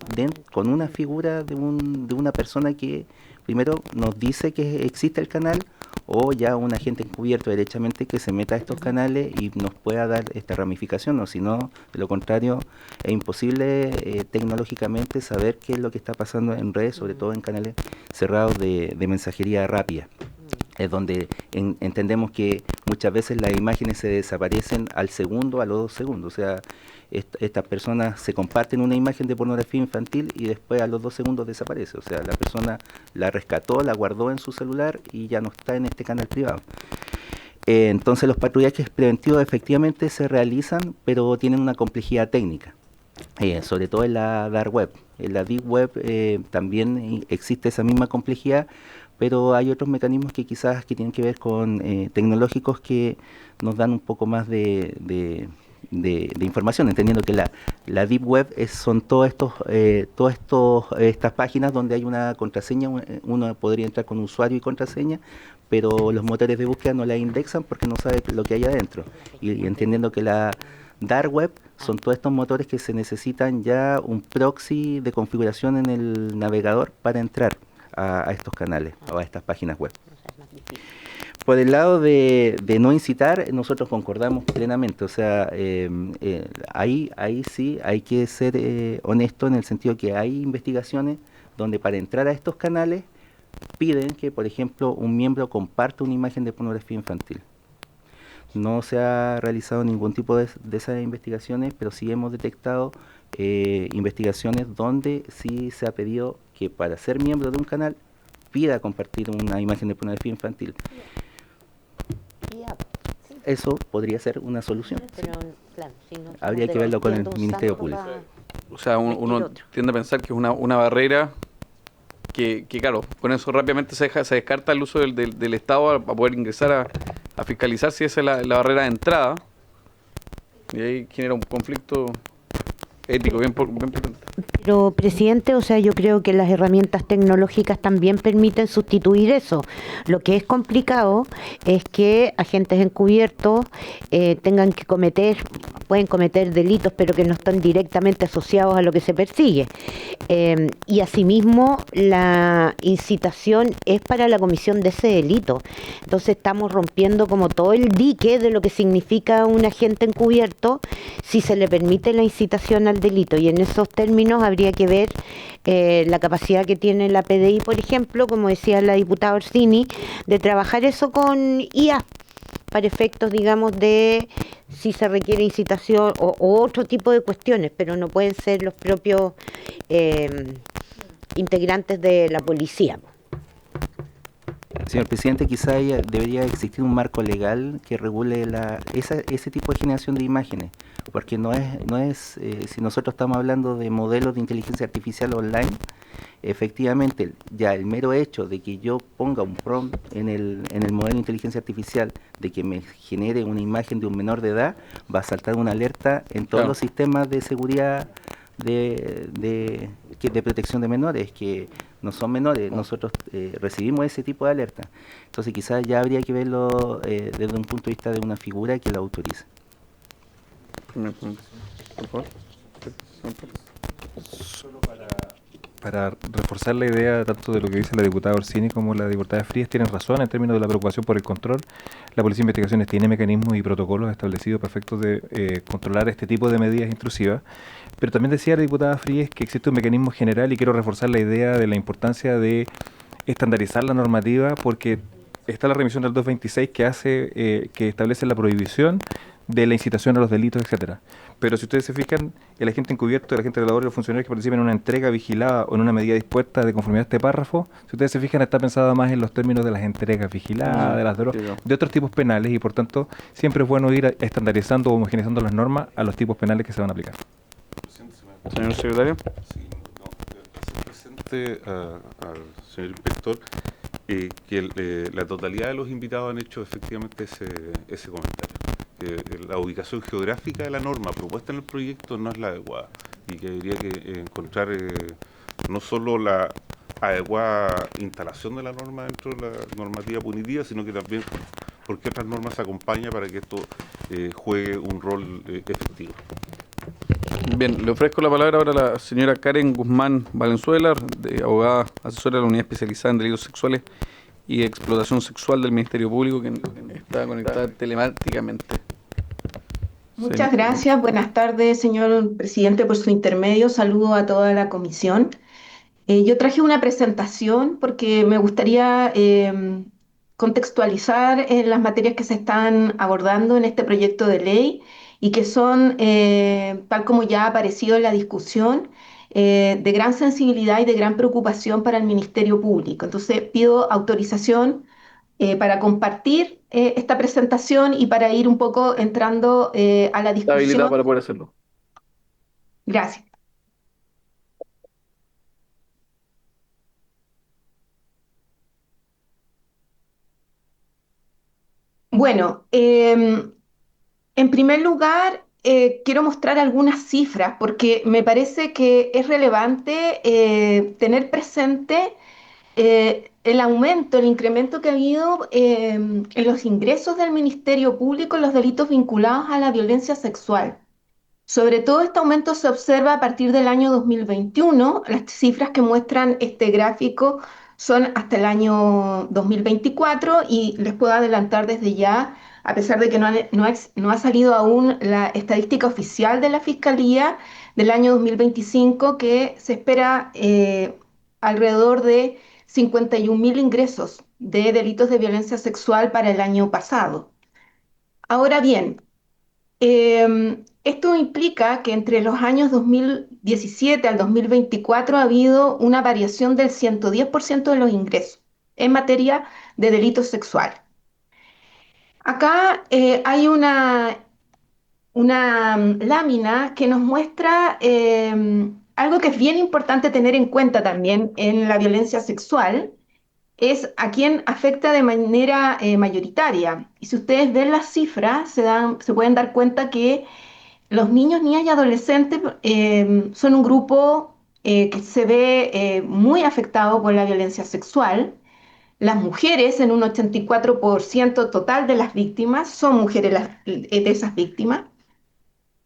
con una figura de una persona que primero nos dice que existe el canal o ya un agente encubierto derechamente que se meta a estos canales y nos pueda dar esta ramificación, o si no, de lo contrario, es imposible tecnológicamente saber qué es lo que está pasando en redes, sobre todo en canales cerrados de mensajería rápida. Es donde entendemos que muchas veces las imágenes se desaparecen al segundo, a los 2 segundos. O sea, estas personas se comparten una imagen de pornografía infantil y después a los 2 segundos desaparece. O sea, la persona la rescató, la guardó en su celular y ya no está en este canal privado. Entonces los patrullajes preventivos efectivamente se realizan, pero tienen una complejidad técnica. Sobre todo en la dark web. En la deep web también existe esa misma complejidad, pero hay otros mecanismos que quizás que tienen que ver con tecnológicos que nos dan un poco más de información, entendiendo que la deep web son estas páginas donde hay una contraseña. Uno podría entrar con usuario y contraseña, pero los motores de búsqueda no la indexan porque no sabe lo que hay adentro, y entendiendo que la dark web son todos estos motores que se necesitan ya un proxy de configuración en el navegador para entrar a estos canales o a estas páginas web. Por el lado de no incitar, nosotros concordamos plenamente. O sea, ahí sí hay que ser honesto en el sentido que hay investigaciones donde para entrar a estos canales piden que, por ejemplo, un miembro comparta una imagen de pornografía infantil. No se ha realizado ningún tipo de esas investigaciones, pero sí hemos detectado investigaciones donde sí se ha pedido que para ser miembro de un canal pida compartir una imagen de pornografía infantil. Eso podría ser una solución. Pero, claro, si no habría que verlo con el Ministerio Público. O sea, uno tiende a pensar que es una barrera que claro, con eso rápidamente se descarta el uso del Estado a poder ingresar a fiscalizar si esa es la barrera de entrada, y ahí genera un conflicto ético bien potente. Pero, presidente, o sea, yo creo que las herramientas tecnológicas también permiten sustituir eso. Lo que es complicado es que agentes encubiertos pueden cometer delitos, pero que no están directamente asociados a lo que se persigue. Y asimismo, la incitación es para la comisión de ese delito. Entonces estamos rompiendo como todo el dique de lo que significa un agente encubierto si se le permite la incitación al delito, y en esos términos habría que ver la capacidad que tiene la PDI, por ejemplo, como decía la diputada Orsini, de trabajar eso con IA para efectos, digamos, de si se requiere incitación o otro tipo de cuestiones, pero no pueden ser los propios integrantes de la policía. Señor presidente, quizá debería existir un marco legal que regule ese tipo de generación de imágenes, porque no es si nosotros estamos hablando de modelos de inteligencia artificial online, efectivamente ya el mero hecho de que yo ponga un prompt en el modelo de inteligencia artificial de que me genere una imagen de un menor de edad, va a saltar una alerta en todos los sistemas de seguridad de protección de menores, que no son menores. Nosotros recibimos ese tipo de alerta. Entonces quizás ya habría que verlo desde un punto de vista de una figura que lo autorice. Solo para reforzar la idea tanto de lo que dice la diputada Orsini como la diputada Frías, tienen razón en términos de la preocupación por el control. La Policía de Investigaciones tiene mecanismos y protocolos establecidos perfectos de controlar este tipo de medidas intrusivas, pero también decía la diputada Frías que existe un mecanismo general, y quiero reforzar la idea de la importancia de estandarizar la normativa, porque está la remisión del 226 que establece la prohibición de la incitación a los delitos, etcétera. Pero si ustedes se fijan, el agente encubierto, el agente regulador y los funcionarios que participan en una entrega vigilada o en una medida dispuesta de conformidad a este párrafo, si ustedes se fijan, está pensado más en los términos de las entregas vigiladas, de las drogas, de otros tipos penales, y por tanto siempre es bueno ir estandarizando o homogeneizando las normas a los tipos penales que se van a aplicar. Señor secretario. Sí, presente al señor inspector que la totalidad de los invitados han hecho efectivamente ese comentario. La ubicación geográfica de la norma propuesta en el proyecto no es la adecuada, y que habría que encontrar no solo la adecuada instalación de la norma dentro de la normativa punitiva, sino que también por qué otras normas se acompañan para que esto juegue un rol efectivo. Bien, le ofrezco la palabra ahora a la señora Karen Guzmán Valenzuela, abogada asesora de la Unidad Especializada en Delitos Sexuales y Explotación Sexual del Ministerio Público, que está conectada telemáticamente. Muchas gracias. Buenas tardes, señor presidente, por su intermedio. Saludo a toda la comisión. Yo traje una presentación porque me gustaría contextualizar las materias que se están abordando en este proyecto de ley y que son, tal como ya ha aparecido en la discusión, de gran sensibilidad y de gran preocupación para el Ministerio Público. Entonces, pido autorización para compartir esta presentación y para ir un poco entrando a la Está habilitado discusión. para poder hacerlo. Gracias. Bueno, en primer lugar, quiero mostrar algunas cifras porque me parece que es relevante tener presente el aumento, el incremento que ha habido en los ingresos del Ministerio Público en los delitos vinculados a la violencia sexual. Sobre todo este aumento se observa a partir del año 2021. Las cifras que muestran este gráfico son hasta el año 2024 y les puedo adelantar desde ya, a pesar de que no ha salido aún la estadística oficial de la Fiscalía del año 2025, que se espera alrededor de 51.000 ingresos de delitos de violencia sexual para el año pasado. Ahora bien, esto implica que entre los años 2017 al 2024 ha habido una variación del 110% de los ingresos en materia de delitos sexuales. Acá hay una lámina que nos muestra algo que es bien importante tener en cuenta también en la violencia sexual, es a quién afecta de manera mayoritaria. Y si ustedes ven las cifras, se pueden dar cuenta que los niños, niñas y adolescentes son un grupo que se ve muy afectado por la violencia sexual. Las mujeres, en un 84% total de las víctimas, son mujeres de esas víctimas.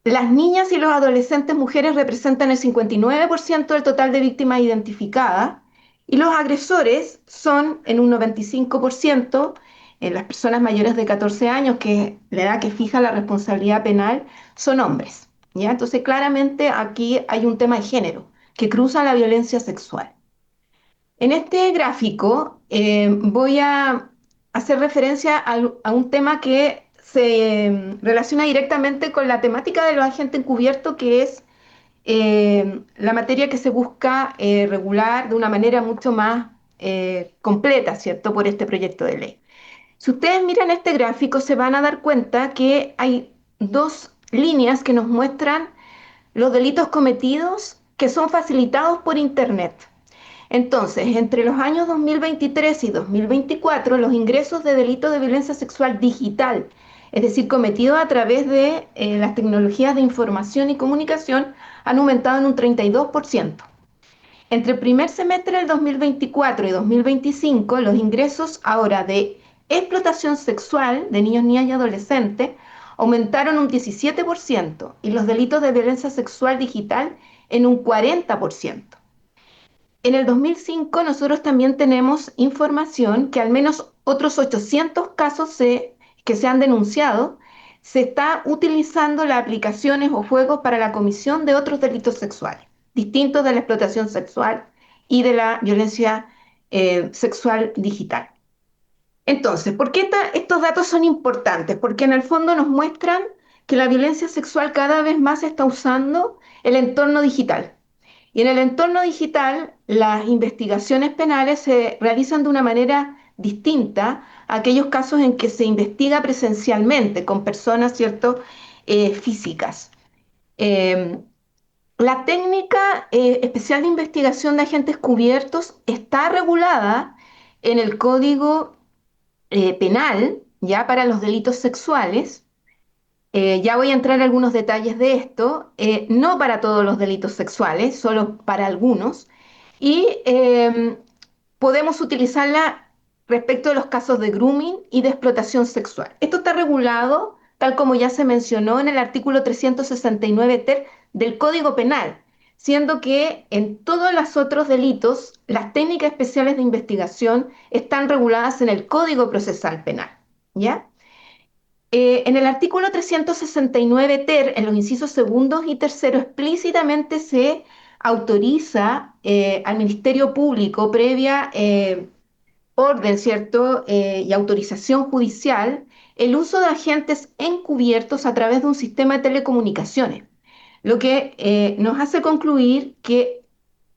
Las niñas y los adolescentes mujeres representan el 59% del total de víctimas identificadas y los agresores son en un 95%, en las personas mayores de 14 años, que es la edad que fija la responsabilidad penal, son hombres, ¿ya? Entonces, claramente aquí hay un tema de género que cruza la violencia sexual. En este gráfico voy a hacer referencia a un tema que se relaciona directamente con la temática de los agentes encubiertos, que es la materia que se busca regular de una manera mucho más completa, ¿cierto?, por este proyecto de ley. Si ustedes miran este gráfico, se van a dar cuenta que hay dos líneas que nos muestran los delitos cometidos que son facilitados por Internet. Entonces, entre los años 2023 y 2024, los ingresos de delitos de violencia sexual digital, es decir, cometidos a través de las tecnologías de información y comunicación, han aumentado en un 32%. Entre el primer semestre del 2024 y 2025, los ingresos ahora de explotación sexual de niños, niñas y adolescentes aumentaron un 17% y los delitos de violencia sexual digital en un 40%. En el 2005 nosotros también tenemos información que al menos otros 800 casos que se han denunciado, se está utilizando las aplicaciones o juegos para la comisión de otros delitos sexuales, distintos de la explotación sexual y de la violencia sexual digital. Entonces, ¿por qué estos datos son importantes? Porque en el fondo nos muestran que la violencia sexual cada vez más está usando el entorno digital. Y en el entorno digital, las investigaciones penales se realizan de una manera distinta a aquellos casos en que se investiga presencialmente con personas, ¿cierto?, físicas. La técnica especial de investigación de agentes cubiertos está regulada en el Código Penal, ya para los delitos sexuales. Ya voy a entrar en algunos detalles de esto, no para todos los delitos sexuales, solo para algunos, y podemos utilizarla respecto de los casos de grooming y de explotación sexual. Esto está regulado, tal como ya se mencionó, en el artículo 369 ter del Código Penal. siendo que en todos los otros delitos las técnicas especiales de investigación están reguladas en el Código Procesal Penal, ¿ya? En el artículo 369 ter, en los incisos segundos y terceros, explícitamente se autoriza al Ministerio Público, previa orden, ¿cierto? Y autorización judicial, el uso de agentes encubiertos a través de un sistema de telecomunicaciones, lo que nos hace concluir que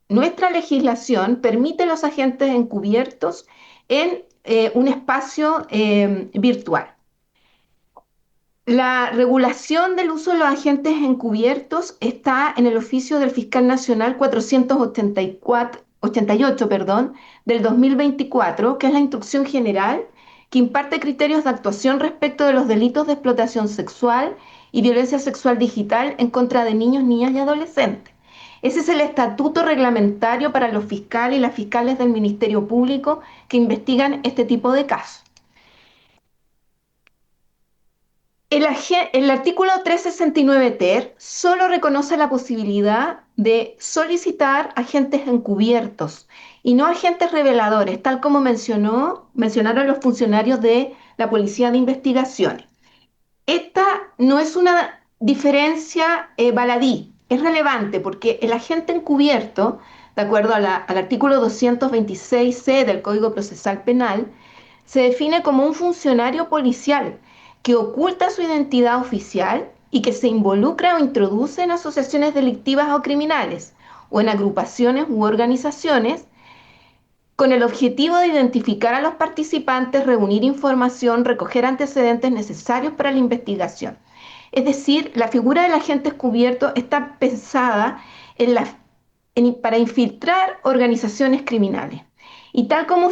nuestra legislación permite a los agentes encubiertos en un espacio virtual. La regulación del uso de los agentes encubiertos está en el oficio del Fiscal Nacional 488, del 2024, que es la instrucción general que imparte criterios de actuación respecto de los delitos de explotación sexual y violencia sexual digital en contra de niños, niñas y adolescentes. Ese es el estatuto reglamentario para los fiscales y las fiscales del Ministerio Público que investigan este tipo de casos. El artículo 369 ter solo reconoce la posibilidad de solicitar agentes encubiertos y no agentes reveladores, tal como mencionaron los funcionarios de la Policía de Investigaciones. Esta no es una diferencia baladí, es relevante porque el agente encubierto, de acuerdo al artículo 226c del Código Procesal Penal, se define como un funcionario policial que oculta su identidad oficial y que se involucra o introduce en asociaciones delictivas o criminales o en agrupaciones u organizaciones con el objetivo de identificar a los participantes, reunir información, recoger antecedentes necesarios para la investigación. Es decir, la figura del agente encubierto está pensada para infiltrar organizaciones criminales. Y tal como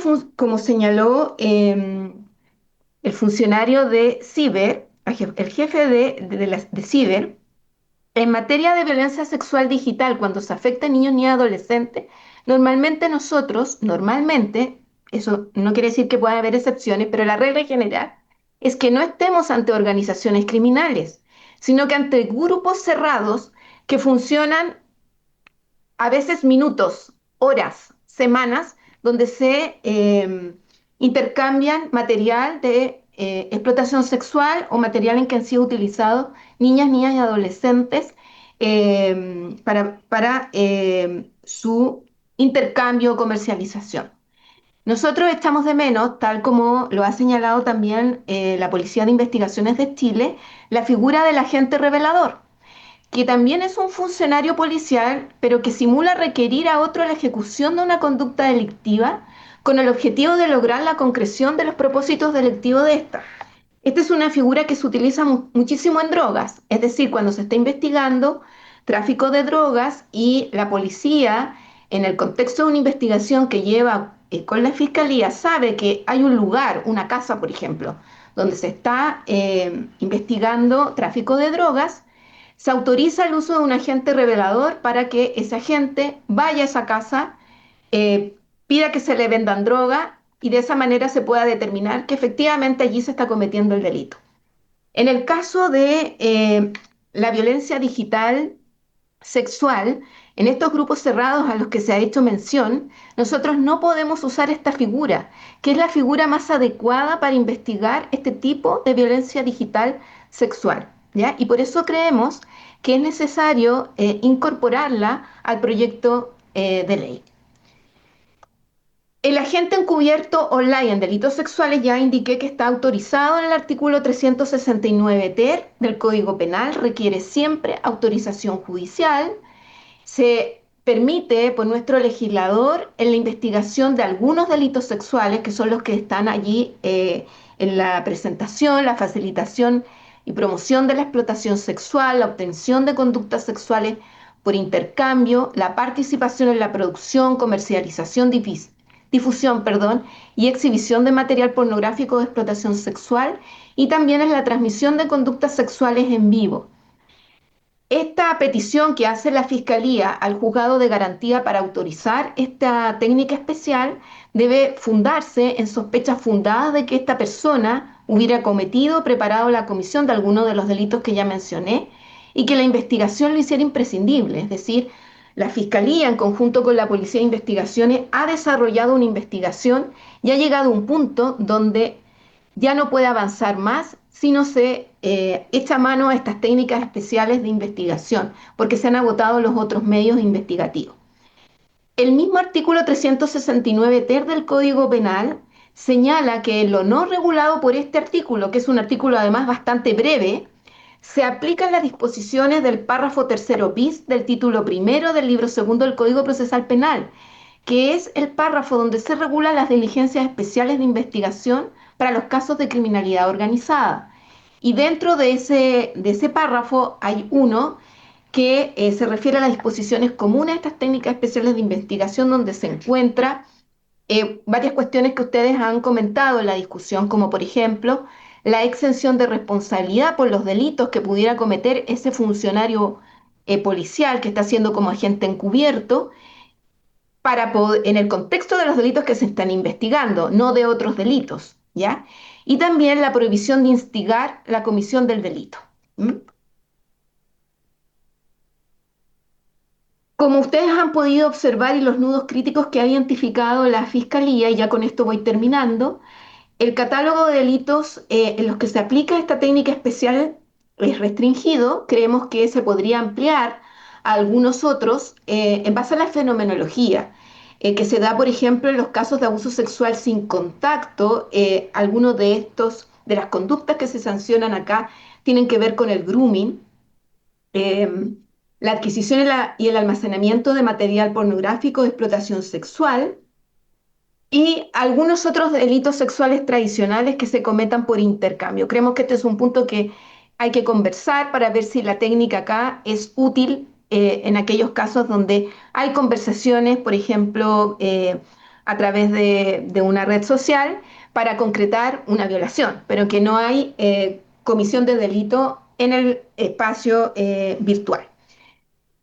señaló el funcionario de Ciber, el jefe de Ciber, en materia de violencia sexual digital, cuando se afecta a niños ni adolescentes, normalmente, eso no quiere decir que pueda haber excepciones, pero la regla general es que no estemos ante organizaciones criminales, sino que ante grupos cerrados que funcionan a veces minutos, horas, semanas, donde se intercambian material de explotación sexual o material en que han sido utilizados niñas, niñas y adolescentes para su intercambio o comercialización. Nosotros echamos de menos, tal como lo ha señalado también la Policía de Investigaciones de Chile, la figura del agente revelador, que también es un funcionario policial, pero que simula requerir a otro la ejecución de una conducta delictiva con el objetivo de lograr la concreción de los propósitos delictivos de esta. Esta es una figura que se utiliza muchísimo en drogas, es decir, cuando se está investigando tráfico de drogas y la policía, en el contexto de una investigación que lleva con la fiscalía, sabe que hay un lugar, una casa, por ejemplo, donde se está investigando tráfico de drogas, se autoriza el uso de un agente revelador para que ese agente vaya a esa casa, pida que se le vendan droga y de esa manera se pueda determinar que efectivamente allí se está cometiendo el delito. En el caso de la violencia digital sexual, en estos grupos cerrados a los que se ha hecho mención, nosotros no podemos usar esta figura, que es la figura más adecuada para investigar este tipo de violencia digital sexual, ¿ya? Y por eso creemos que es necesario incorporarla al proyecto de ley. El agente encubierto online en delitos sexuales ya indiqué que está autorizado en el artículo 369 ter del Código Penal, requiere siempre autorización judicial, se permite por nuestro legislador en la investigación de algunos delitos sexuales, que son los que están allí en la presentación, la facilitación y promoción de la explotación sexual, la obtención de conductas sexuales por intercambio, la participación en la producción, comercialización, difusión y exhibición de material pornográfico de explotación sexual y también en la transmisión de conductas sexuales en vivo. Esta petición que hace la Fiscalía al Juzgado de Garantía para autorizar esta técnica especial debe fundarse en sospechas fundadas de que esta persona hubiera cometido o preparado la comisión de alguno de los delitos que ya mencioné y que la investigación lo hiciera imprescindible, es decir, La Fiscalía, en conjunto con la Policía de Investigaciones, ha desarrollado una investigación y ha llegado a un punto donde ya no puede avanzar más si no se echa mano a estas técnicas especiales de investigación, porque se han agotado los otros medios investigativos. El mismo artículo 369 ter del Código Penal señala que en lo no regulado por este artículo, que es un artículo además bastante breve, se aplican las disposiciones del párrafo tercero bis del título primero del libro segundo del Código Procesal Penal, que es el párrafo donde se regulan las diligencias especiales de investigación para los casos de criminalidad organizada. Y dentro de ese párrafo hay uno que se refiere a las disposiciones comunes a estas técnicas especiales de investigación, donde se encuentra varias cuestiones que ustedes han comentado en la discusión, como por ejemplo la exención de responsabilidad por los delitos que pudiera cometer ese funcionario policial que está siendo como agente encubierto, en el contexto de los delitos que se están investigando, no de otros delitos, ¿ya? Y también la prohibición de instigar la comisión del delito. Como ustedes han podido observar y los nudos críticos que ha identificado la Fiscalía, y ya con esto voy terminando, el catálogo de delitos en los que se aplica esta técnica especial es restringido. Creemos que se podría ampliar a algunos otros en base a la fenomenología que se da, por ejemplo, en los casos de abuso sexual sin contacto. Algunos de las conductas que se sancionan acá tienen que ver con el grooming, la adquisición y el almacenamiento de material pornográfico de explotación sexual y algunos otros delitos sexuales tradicionales que se cometan por intercambio. Creemos que este es un punto que hay que conversar para ver si la técnica acá es útil en aquellos casos donde hay conversaciones, por ejemplo, a través de una red social para concretar una violación, pero que no hay comisión de delito en el espacio virtual.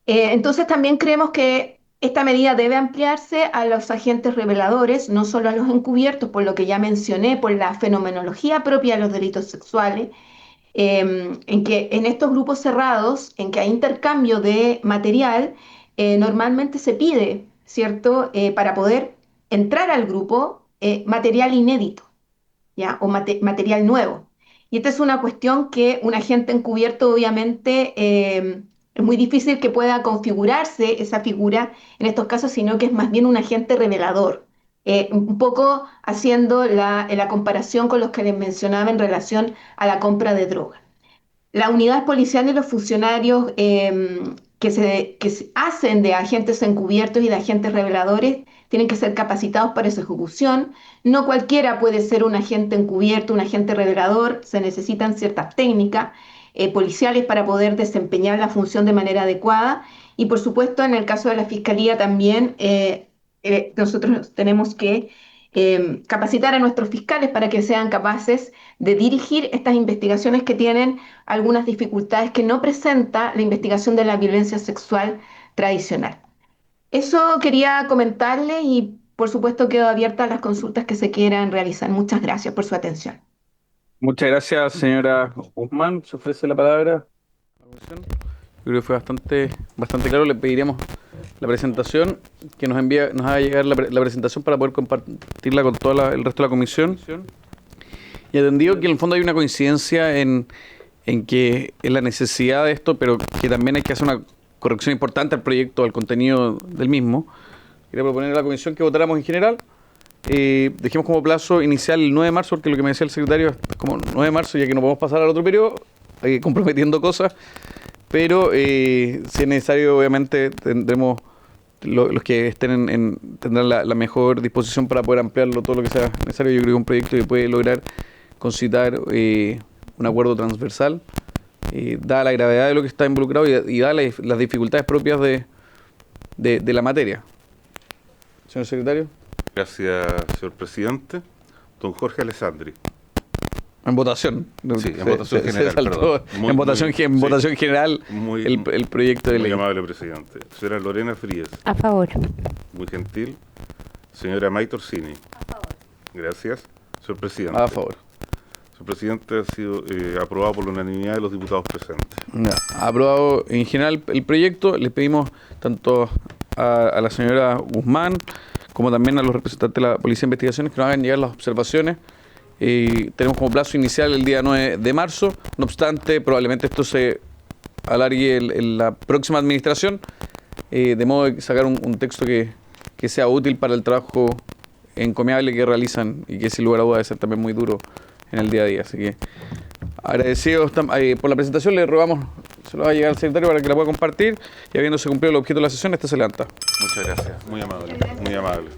Entonces también creemos que esta medida debe ampliarse a los agentes reveladores, no solo a los encubiertos, por lo que ya mencioné, por la fenomenología propia de los delitos sexuales, en que en estos grupos cerrados, en que hay intercambio de material, normalmente se pide, ¿cierto?, para poder entrar al grupo, material inédito, ¿ya?, o material nuevo. Y esta es una cuestión que un agente encubierto, obviamente, es muy difícil que pueda configurarse esa figura en estos casos, sino que es más bien un agente revelador. Un poco haciendo la comparación con los que les mencionaba en relación a la compra de droga. La unidad policial y los funcionarios que se hacen de agentes encubiertos y de agentes reveladores tienen que ser capacitados para esa ejecución. No cualquiera puede ser un agente encubierto, un agente revelador. Se necesitan ciertas técnicas policiales para poder desempeñar la función de manera adecuada. Y por supuesto, en el caso de la Fiscalía también nosotros tenemos que capacitar a nuestros fiscales para que sean capaces de dirigir estas investigaciones que tienen algunas dificultades que no presenta la investigación de la violencia sexual tradicional. Eso quería comentarle y por supuesto quedo abierta a las consultas que se quieran realizar. Muchas gracias por su atención. Muchas gracias, señora Guzmán. Se ofrece la palabra. Yo creo que fue bastante claro. Le pediríamos la presentación, que nos haga llegar la presentación para poder compartirla con todo el resto de la comisión. Y atendido que en el fondo hay una coincidencia en que es la necesidad de esto, pero que también hay que hacer una corrección importante al proyecto, al contenido del mismo. Quería proponer a la comisión que votáramos en general. Dejemos como plazo inicial el 9 de marzo, porque lo que me decía el secretario es como 9 de marzo, ya que no podemos pasar al otro periodo, comprometiendo cosas, pero si es necesario, obviamente tendremos los que estén tendrán la mejor disposición para poder ampliarlo todo lo que sea necesario. Yo creo que es un proyecto que puede lograr concitar un acuerdo transversal, dada la gravedad de lo que está involucrado y dada las dificultades propias de la materia. Señor secretario. Gracias, señor presidente. Don Jorge Alessandri. En votación. Sí, en votación general, perdón. En votación general el proyecto de ley. Muy amable, presidente. Señora Lorena Fríes. A favor. Muy gentil. Señora May Torsini. A favor. Gracias. Señor presidente. A favor. Señor presidente, ha sido aprobado por la unanimidad de los diputados presentes. Aprobado en general el proyecto. Le pedimos tanto a la señora Guzmán como también a los representantes de la Policía de Investigaciones que nos hagan llegar las observaciones. Tenemos como plazo inicial el día 9 de marzo. No obstante, probablemente esto se alargue en la próxima administración, de modo de sacar un texto que sea útil para el trabajo encomiable que realizan y que sin lugar a dudas debe ser también muy duro en el día a día. Así que agradecidos por la presentación, le rogamos, se lo va a llegar al secretario para que la pueda compartir y habiéndose cumplido el objeto de la sesión, esta se levanta. Muchas gracias, muy amable, muy amable.